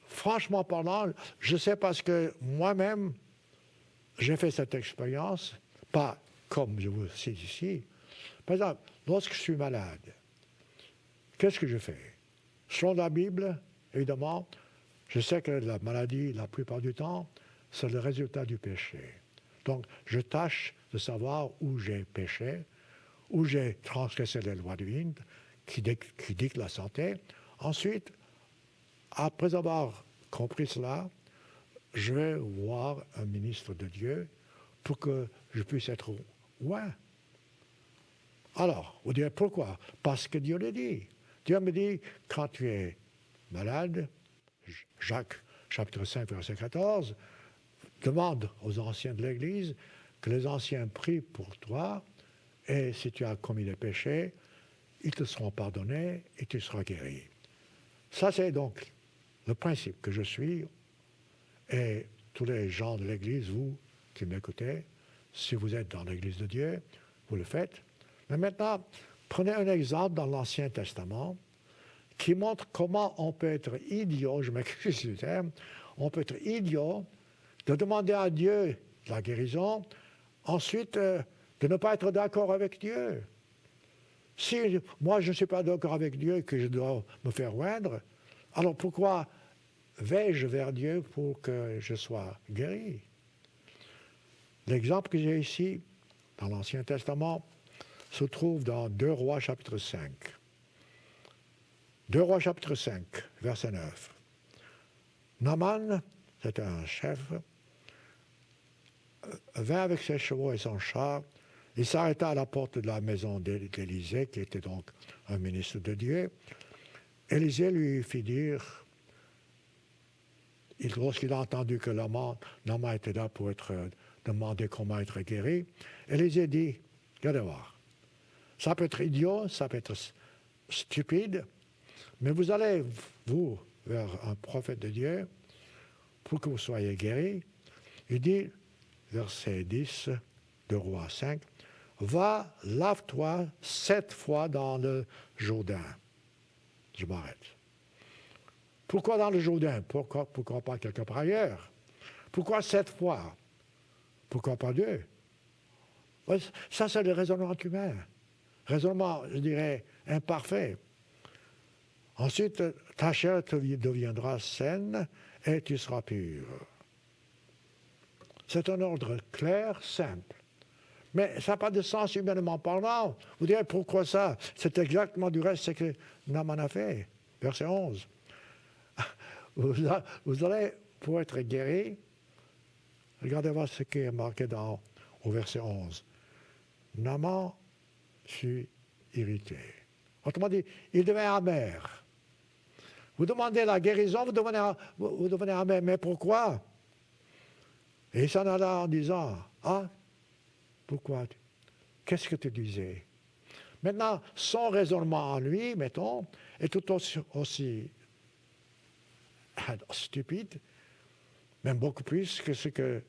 [SPEAKER 1] Franchement parlant, je sais parce que moi-même, j'ai fait cette expérience, pas comme je vous cite ici. Par exemple, lorsque je suis malade, qu'est-ce que je fais? Selon la Bible, évidemment, je sais que la maladie, la plupart du temps, c'est le résultat du péché. Donc, je tâche de savoir où j'ai péché, où j'ai transgressé les lois divines qui dictent la santé. Ensuite, après avoir compris cela, je vais voir un ministre de Dieu pour que je puisse être loin. Alors, vous direz pourquoi? Parce que Dieu le dit. Dieu me dit, quand tu es malade, Jacques chapitre 5, verset 14, demande aux anciens de l'Église que les anciens prient pour toi, et si tu as commis des péchés, ils te seront pardonnés et tu seras guéri. Ça, c'est donc le principe que je suis, et tous les gens de l'Église, vous qui m'écoutez, si vous êtes dans l'Église de Dieu, vous le faites. Mais maintenant, prenez un exemple dans l'Ancien Testament qui montre comment on peut être idiot, je m'excuse du terme, on peut être idiot de demander à Dieu la guérison, ensuite de ne pas être d'accord avec Dieu. Si moi je ne suis pas d'accord avec Dieu et que je dois me faire oindre, alors pourquoi vais-je vers Dieu pour que je sois guéri? L'exemple que j'ai ici, dans l'Ancien Testament, se trouve dans 2 Rois chapitre 5. 2 Rois chapitre 5, verset 9. Naaman, c'était un chef, vint avec ses chevaux et son char. Il s'arrêta à la porte de la maison d'Élisée, qui était donc un ministre de Dieu. Élisée lui fit dire, lorsqu'il a entendu que Naaman était là pour demander comment être guéri, Élisée dit, regardez voir, ça peut être idiot, ça peut être stupide, mais vous allez, vous, vers un prophète de Dieu, pour que vous soyez guéri. Il dit, verset 10 de Roi 5, « Va, lave-toi 7 fois dans le Jourdain. » Je m'arrête. Pourquoi dans le Jourdain? Pourquoi pas quelque part ailleurs? Pourquoi 7 fois? Pourquoi pas 2? Ça, c'est le raisonnement humain. Raisonnement, je dirais, imparfait. Ensuite, ta chair deviendra saine et tu seras pur. C'est un ordre clair, simple. Mais ça n'a pas de sens humainement parlant. Vous direz, pourquoi ça? C'est exactement du reste ce que Naaman a fait. Verset 11. Vous allez, pour être guéri, regardez voir ce qui est marqué au verset 11. Naaman fut irrité. Autrement dit, il devint amer. Vous demandez la guérison, vous devenez amer. Mais pourquoi? Et il s'en alla en disant, ah, pourquoi? Qu'est-ce que tu disais? Maintenant, son raisonnement en lui, mettons, est tout aussi stupide, même beaucoup plus que ce que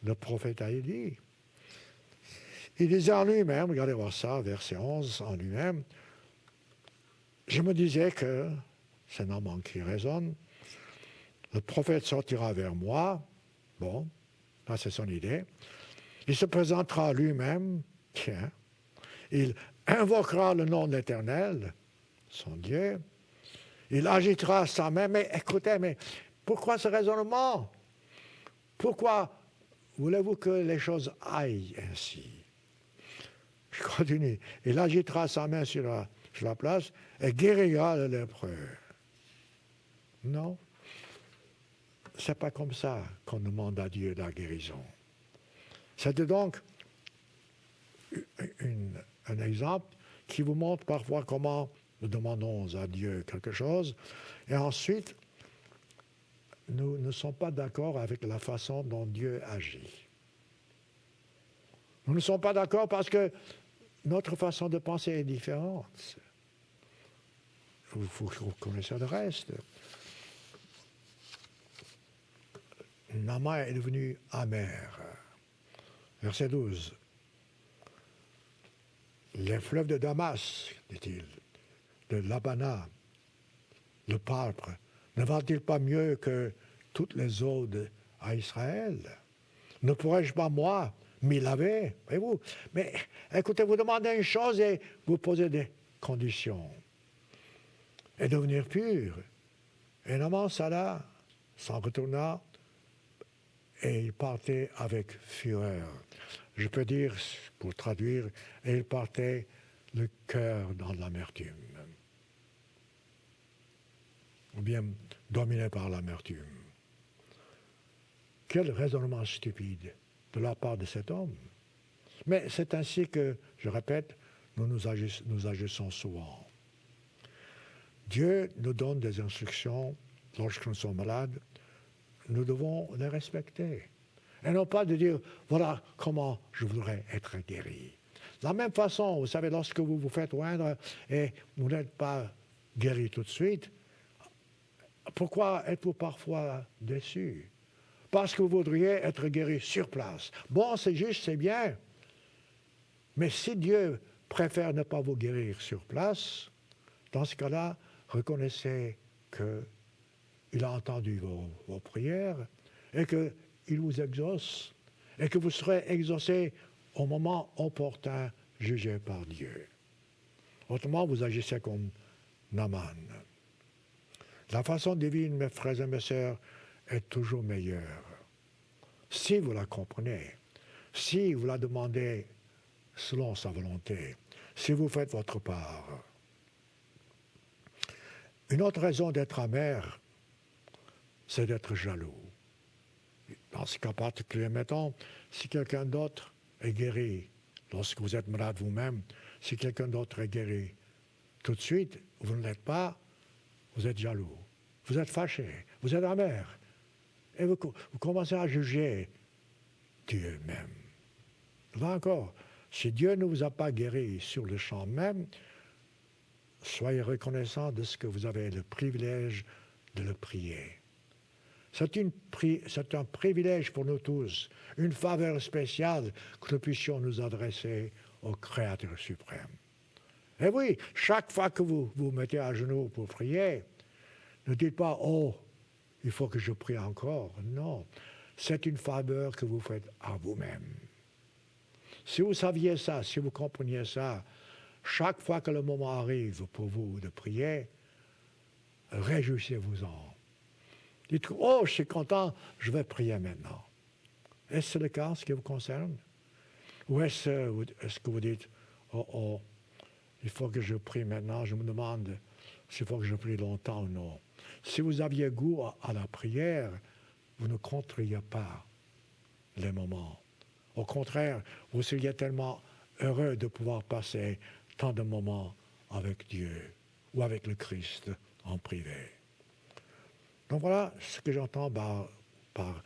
[SPEAKER 1] le prophète a dit. Il disait en lui-même, regardez voir ça, verset 11, en lui-même, je me disais que, c'est Naaman qui raisonne, le prophète sortira vers moi, bon, ça c'est son idée, il se présentera lui-même, tiens, il invoquera le nom de l'Éternel, son Dieu, il agitera sa main, mais écoutez, mais pourquoi ce raisonnement? Pourquoi voulez-vous que les choses aillent ainsi? Je continue. Il agitera sa main sur la place et guérira le lépreux. Non, c'est pas comme ça qu'on demande à Dieu la guérison. C'était donc un exemple qui vous montre parfois comment nous demandons à Dieu quelque chose et ensuite nous ne sommes pas d'accord avec la façon dont Dieu agit. Nous ne sommes pas d'accord parce que notre façon de penser est différente. Vous connaissez le reste. Naaman est devenu amer. Verset 12. Les fleuves de Damas, dit-il, de Labana, le Parpre, ne valent-ils pas mieux que toutes les eaux à Israël? Ne pourrais-je pas, moi, m'y laver? Voyez-vous? Mais écoutez, vous demandez une chose et vous posez des conditions. Et devenir pur. Et Naaman s'alla, s'en retourna, et il partait avec fureur. Je peux dire, pour traduire, et il partait le cœur dans l'amertume. Ou bien dominé par l'amertume. Quel raisonnement stupide de la part de cet homme. Mais c'est ainsi que, je répète, nous agissons souvent. Dieu nous donne des instructions lorsque nous sommes malades, nous devons les respecter. Et non pas de dire, voilà comment je voudrais être guéri. De la même façon, vous savez, lorsque vous vous faites oindre et vous n'êtes pas guéri tout de suite, pourquoi êtes-vous parfois déçu? Parce que vous voudriez être guéri sur place. Bon, c'est juste, c'est bien. Mais si Dieu préfère ne pas vous guérir sur place, dans ce cas-là, reconnaissez qu'il a entendu vos prières et qu'il vous exauce et que vous serez exaucé au moment opportun jugé par Dieu. Autrement, vous agissez comme Naaman. La façon divine, mes frères et mes sœurs, est toujours meilleure. Si vous la comprenez, si vous la demandez selon sa volonté, si vous faites votre part. Une autre raison d'être amer, c'est d'être jaloux. Dans ce cas particulier, mettons, si quelqu'un d'autre est guéri, lorsque vous êtes malade vous-même, si quelqu'un d'autre est guéri, tout de suite, vous ne l'êtes pas, vous êtes jaloux, vous êtes fâché, vous êtes amer. Et vous commencez à juger Dieu même. Là encore, si Dieu ne vous a pas guéri sur le champ même, soyez reconnaissant de ce que vous avez le privilège de le prier. C'est un privilège pour nous tous, une faveur spéciale que nous puissions nous adresser au Créateur suprême. Et oui, chaque fois que vous vous mettez à genoux pour prier, ne dites pas « Oh, il faut que je prie encore ». Non, c'est une faveur que vous faites à vous-même. Si vous saviez ça, si vous compreniez ça, chaque fois que le moment arrive pour vous de prier, réjouissez-vous-en. Dites, oh, je suis content, je vais prier maintenant. Est-ce le cas, ce qui vous concerne? Ou est-ce que vous dites, oh, il faut que je prie maintenant, je me demande s'il faut que je prie longtemps ou non. Si vous aviez goût à la prière, vous ne compteriez pas les moments. Au contraire, vous seriez tellement heureux de pouvoir passer tant de moments avec Dieu ou avec le Christ en privé. Donc voilà ce que j'entends par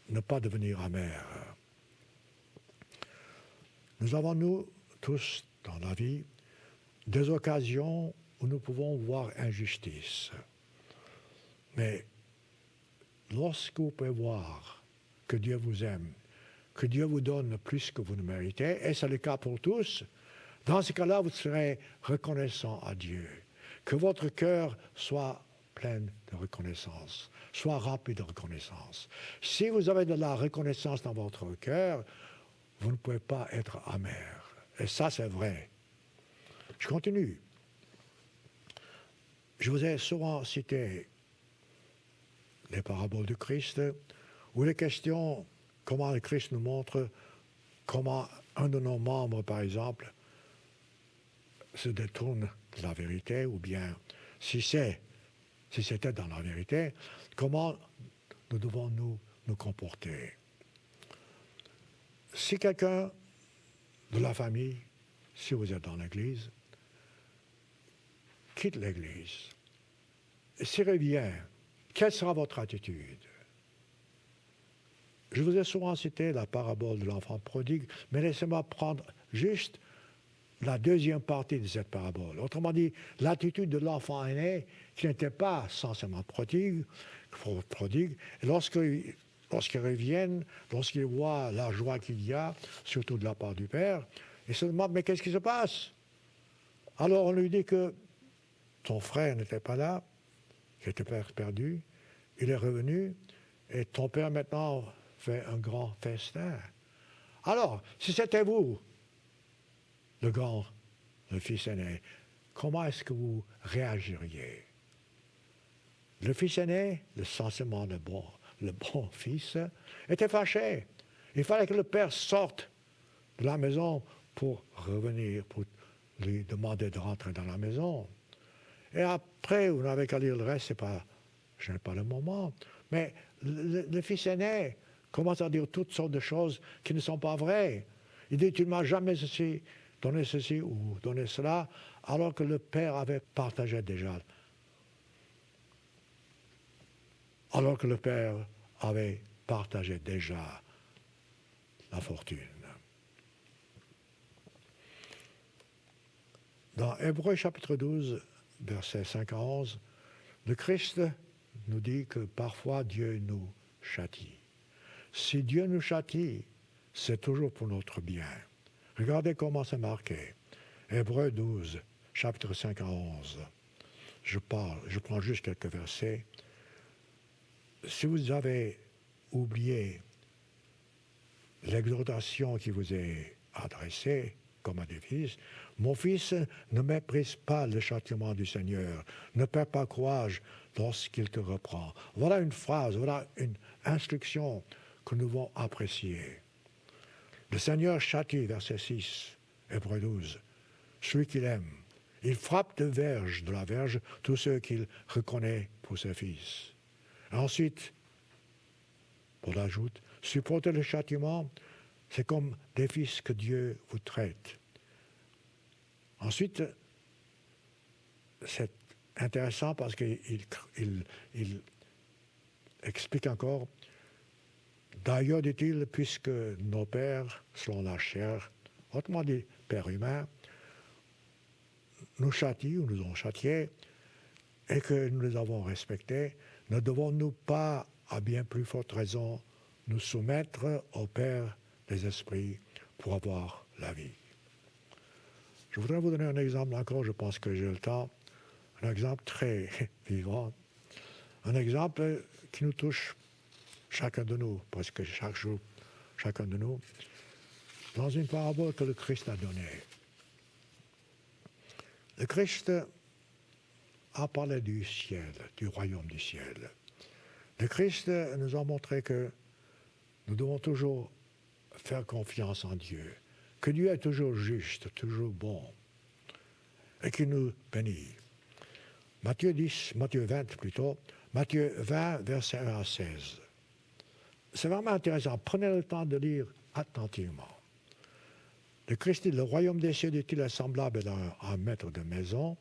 [SPEAKER 1] ne pas devenir amer. Nous avons, nous, tous, dans la vie, des occasions où nous pouvons voir injustice. Mais lorsque vous pouvez voir que Dieu vous aime, que Dieu vous donne plus que vous ne méritez, et c'est le cas pour tous, dans ce cas-là, vous serez reconnaissant à Dieu. Que votre cœur soit plein de reconnaissance, soit rempli de reconnaissance. Si vous avez de la reconnaissance dans votre cœur, vous ne pouvez pas être amer. Et ça, c'est vrai. Je continue. Je vous ai souvent cité les paraboles du Christ, où les questions, comment le Christ nous montre comment un de nos membres, par exemple, se détourne de la vérité, ou bien, si c'était dans la vérité, comment nous devons nous comporter. Si quelqu'un de la famille, si vous êtes dans l'Église, quitte l'Église, et s'il revient, quelle sera votre attitude? Je vous ai souvent cité la parabole de l'enfant prodigue, mais laissez-moi prendre juste la deuxième partie de cette parabole. Autrement dit, l'attitude de l'enfant aîné qui n'était pas censément prodigue, et lorsqu'ils reviennent, lorsqu'ils voient la joie qu'il y a, surtout de la part du Père, ils se demandent, mais qu'est-ce qui se passe? Alors on lui dit que ton frère n'était pas là, qu'il était perdu, il est revenu, et ton Père maintenant fait un grand festin. Alors, si c'était vous, le fils aîné, comment est-ce que vous réagiriez? Le fils aîné, censément le bon fils, était fâché. Il fallait que le père sorte de la maison pour revenir, pour lui demander de rentrer dans la maison. Et après, vous n'avez qu'à lire le reste, je n'ai pas le moment. Mais le fils aîné commence à dire toutes sortes de choses qui ne sont pas vraies. Il dit, tu ne m'as jamais donné ceci ou donné cela, alors que le père avait partagé déjà. Alors que le père avait partagé déjà la fortune. Dans Hébreux chapitre 12, versets 5 à 11, le Christ nous dit que parfois Dieu nous châtie. Si Dieu nous châtie, c'est toujours pour notre bien. Regardez comment c'est marqué. Hébreux 12, chapitre 5 à 11. Je prends juste quelques versets. Si vous avez oublié l'exhortation qui vous est adressée comme à des fils, mon fils, ne méprise pas le châtiment du Seigneur, ne perds pas courage lorsqu'il te reprend. Voilà une phrase, voilà une instruction que nous devons apprécier. Le Seigneur châtie, verset 6, Hébreux 12, celui qu'il aime. Il frappe de la verge, tous ceux qu'il reconnaît pour ses fils. Ensuite, Paul ajoute, supporter le châtiment, c'est comme des fils que Dieu vous traite. Ensuite, c'est intéressant parce qu'il explique encore, d'ailleurs, dit-il, puisque nos pères, selon la chair, autrement dit, pères humains, nous châtient ou nous ont châtiés, et que nous les avons respectés, ne devons-nous pas, à bien plus forte raison, nous soumettre au Père des esprits pour avoir la vie? Je voudrais vous donner un exemple encore, je pense que j'ai le temps, un exemple très vivant, un exemple qui nous touche chacun de nous, presque chaque jour, chacun de nous, dans une parabole que le Christ a donnée. Le Christ a parlé du ciel, du royaume du ciel. Le Christ nous a montré que nous devons toujours faire confiance en Dieu, que Dieu est toujours juste, toujours bon, et qu'il nous bénit. Matthieu 20 plutôt, Matthieu 20, versets 1 à 16. C'est vraiment intéressant. Prenez le temps de lire attentivement. Le Christ dit, le royaume des cieux est-il semblable à un maître de maison,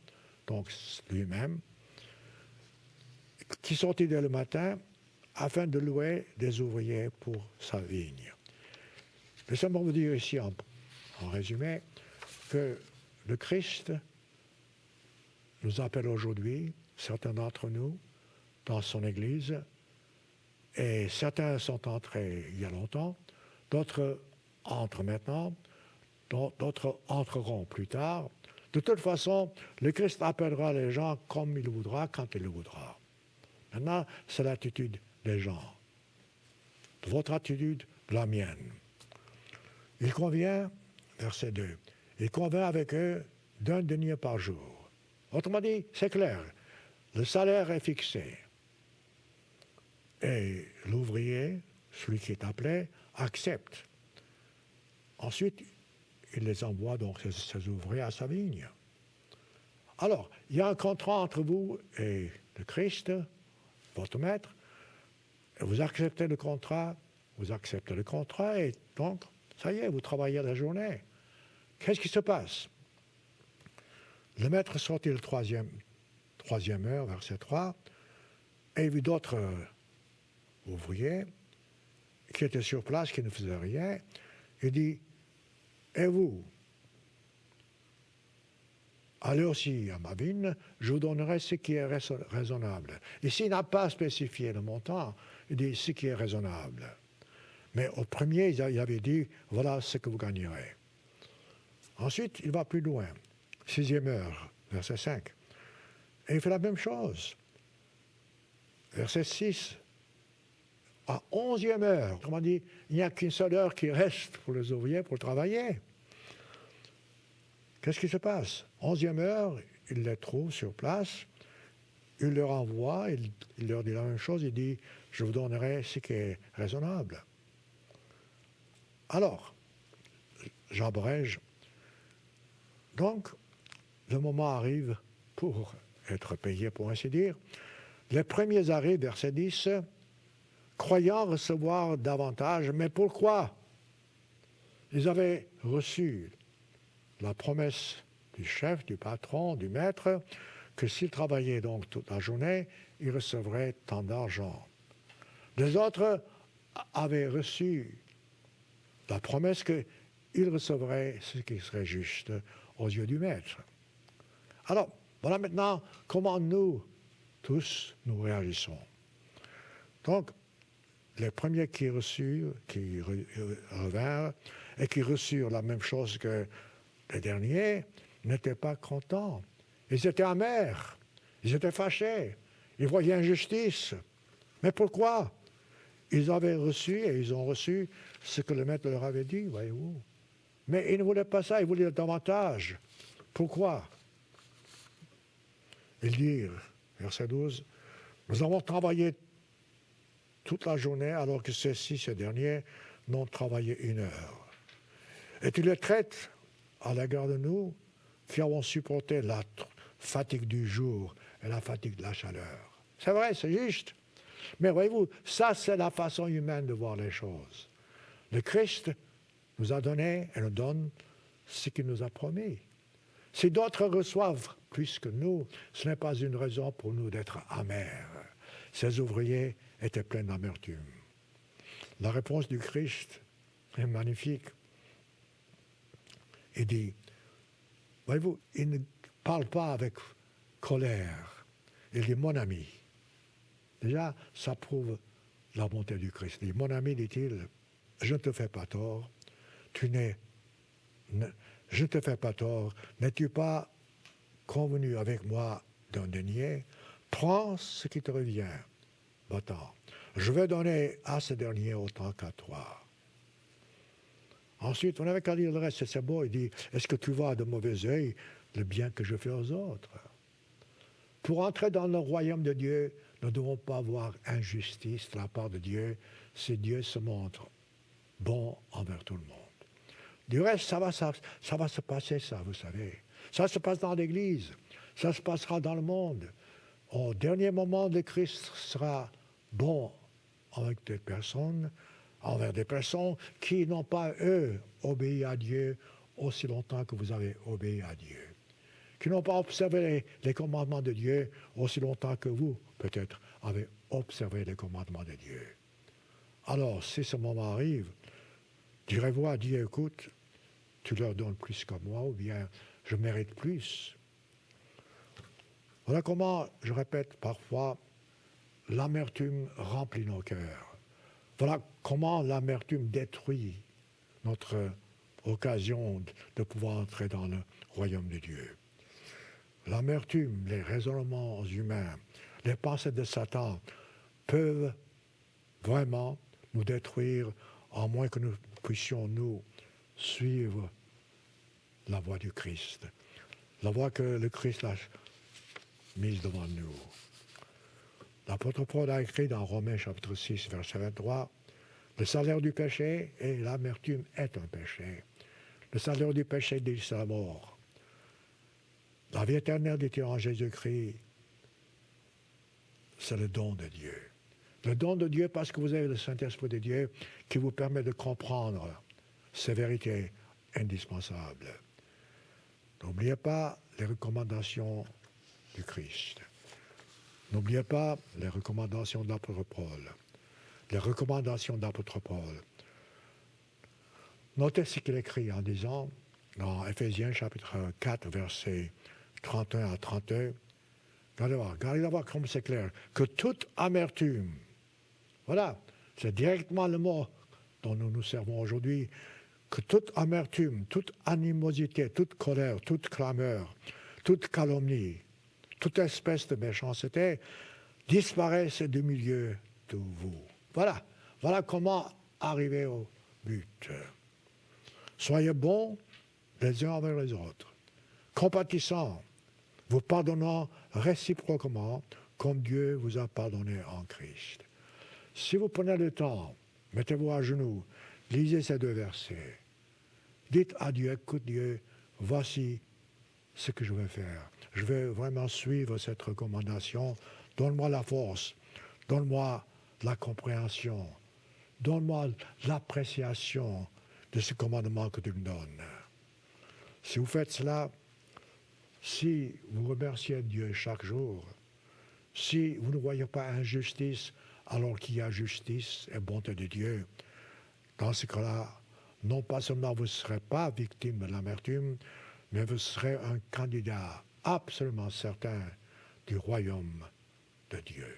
[SPEAKER 1] donc lui-même, qui sortit dès le matin afin de louer des ouvriers pour sa vigne. Laissez-moi vous dire ici, en résumé, que le Christ nous appelle aujourd'hui, certains d'entre nous, dans son Église, et certains sont entrés il y a longtemps, d'autres entrent maintenant, d'autres entreront plus tard. De toute façon, le Christ appellera les gens comme il voudra, quand il le voudra. Maintenant, c'est l'attitude des gens. De votre attitude, de la mienne. Il convient, verset 2, il convient avec eux d'un denier par jour. Autrement dit, c'est clair, le salaire est fixé. Et l'ouvrier, celui qui est appelé, accepte. Ensuite, il les envoie donc, ces ouvriers, à sa vigne. Alors, il y a un contrat entre vous et le Christ, votre maître. Vous acceptez le contrat, et donc, ça y est, vous travaillez la journée. Qu'est-ce qui se passe? Le maître sortit le troisième heure, verset 3, et il vit d'autres ouvriers qui étaient sur place, qui ne faisaient rien. Il dit, et vous, allez aussi à ma vigne, je vous donnerai ce qui est raisonnable. Ici, il n'a pas spécifié le montant, il dit ce qui est raisonnable. Mais au premier, il avait dit, voilà ce que vous gagnerez. Ensuite, il va plus loin. 6e heure, verset 5. Et il fait la même chose. Verset 6. À 11e heure, autrement dit, il n'y a qu'une seule heure qui reste pour les ouvriers pour travailler. Qu'est-ce qui se passe? 11e heure, il les trouve sur place, il leur envoie, il leur dit la même chose, il dit, je vous donnerai ce qui est raisonnable. Alors, j'abrège. Donc, le moment arrive pour être payé, pour ainsi dire. Les premiers arrivent, verset 10, croyant recevoir davantage, mais pourquoi? Ils avaient reçu la promesse du chef, du patron, du maître, que s'ils travaillaient donc toute la journée, ils recevraient tant d'argent. Les autres avaient reçu la promesse qu'ils recevraient ce qui serait juste aux yeux du maître. Alors, voilà maintenant comment nous, tous, nous réagissons. Donc, les premiers qui revinrent et qui reçurent la même chose que les derniers, n'étaient pas contents. Ils étaient amers, ils étaient fâchés, ils voyaient injustice. Mais pourquoi? Ils avaient reçu et ils ont reçu ce que le maître leur avait dit, voyez-vous. Mais ils ne voulaient pas ça, ils voulaient davantage. Pourquoi? Ils dirent, verset 12, nous avons travaillé toute la journée alors que ces derniers n'ont travaillé 1 heure. Et tu les traites à l'égard de nous qui avons supporté la fatigue du jour et la fatigue de la chaleur. C'est vrai, c'est juste. Mais voyez-vous, ça c'est la façon humaine de voir les choses. Le Christ nous a donné et nous donne ce qu'il nous a promis. Si d'autres reçoivent plus que nous, ce n'est pas une raison pour nous d'être amers. Ces ouvriers étaient pleins d'amertume. La réponse du Christ est magnifique. Il dit, voyez-vous, il ne parle pas avec colère. Il dit, mon ami. Déjà, ça prouve la bonté du Christ. Il dit, mon ami, dit-il, je ne te fais pas tort. Je ne te fais pas tort. N'es-tu pas convenu avec moi d'un denier? Prends ce qui te revient. Va-t'en. Je vais donner à ce dernier autant qu'à toi. Ensuite, on n'avait qu'à lire le reste, c'est beau, il dit, est-ce que tu vois de mauvais œil le bien que je fais aux autres? Pour entrer dans le royaume de Dieu, nous ne devons pas voir injustice de la part de Dieu, si Dieu se montre bon envers tout le monde. Du reste, ça va se passer, ça, vous savez. Ça se passe dans l'Église, ça se passera dans le monde. Au dernier moment, le Christ sera bon avec des personnes, envers des personnes qui n'ont pas, eux, obéi à Dieu aussi longtemps que vous avez obéi à Dieu. Qui n'ont pas observé les commandements de Dieu aussi longtemps que vous, peut-être, avez observé les commandements de Dieu. Alors, si ce moment arrive, direz-vous à Dieu, écoute, tu leur donnes plus que moi, ou bien je mérite plus. Voilà comment, je répète parfois, l'amertume remplit nos cœurs. Voilà comment l'amertume détruit notre occasion de pouvoir entrer dans le royaume de Dieu. L'amertume, les raisonnements humains, les pensées de Satan peuvent vraiment nous détruire, à moins que nous puissions, nous, suivre la voie du Christ, la voie que le Christ a mise devant nous. L'apôtre Paul a écrit dans Romains chapitre 6, verset 23, « Le salaire du péché et l'amertume est un péché. Le salaire du péché, dit, c'est la mort. La vie éternelle, dit-il en Jésus-Christ, c'est le don de Dieu. Le don de Dieu parce que vous avez le Saint-Esprit de Dieu qui vous permet de comprendre ces vérités indispensables. N'oubliez pas les recommandations du Christ. N'oubliez pas les recommandations de l'apôtre Paul. Les recommandations de l'apôtre Paul. Notez ce qu'il écrit en disant, dans Éphésiens chapitre 4, versets 31 à 32, regardez voir comme c'est clair, que toute amertume, voilà, c'est directement le mot dont nous nous servons aujourd'hui, que toute amertume, toute animosité, toute colère, toute clameur, toute calomnie, toute espèce de méchanceté disparaisse du milieu de vous. Voilà comment arriver au but. Soyez bons les uns envers les autres, compatissants, vous pardonnant réciproquement comme Dieu vous a pardonné en Christ. Si vous prenez le temps, mettez-vous à genoux, lisez ces deux versets. Dites à Dieu, écoute Dieu, voici ce que je vais faire. Je vais vraiment suivre cette recommandation. Donne-moi la force, donne-moi la compréhension, donne-moi l'appréciation de ce commandement que tu me donnes. Si vous faites cela, si vous remerciez Dieu chaque jour, si vous ne voyez pas injustice alors qu'il y a justice et bonté de Dieu, dans ce cas-là, non pas seulement vous ne serez pas victime de l'amertume, mais vous serez un candidat absolument certain du royaume de Dieu.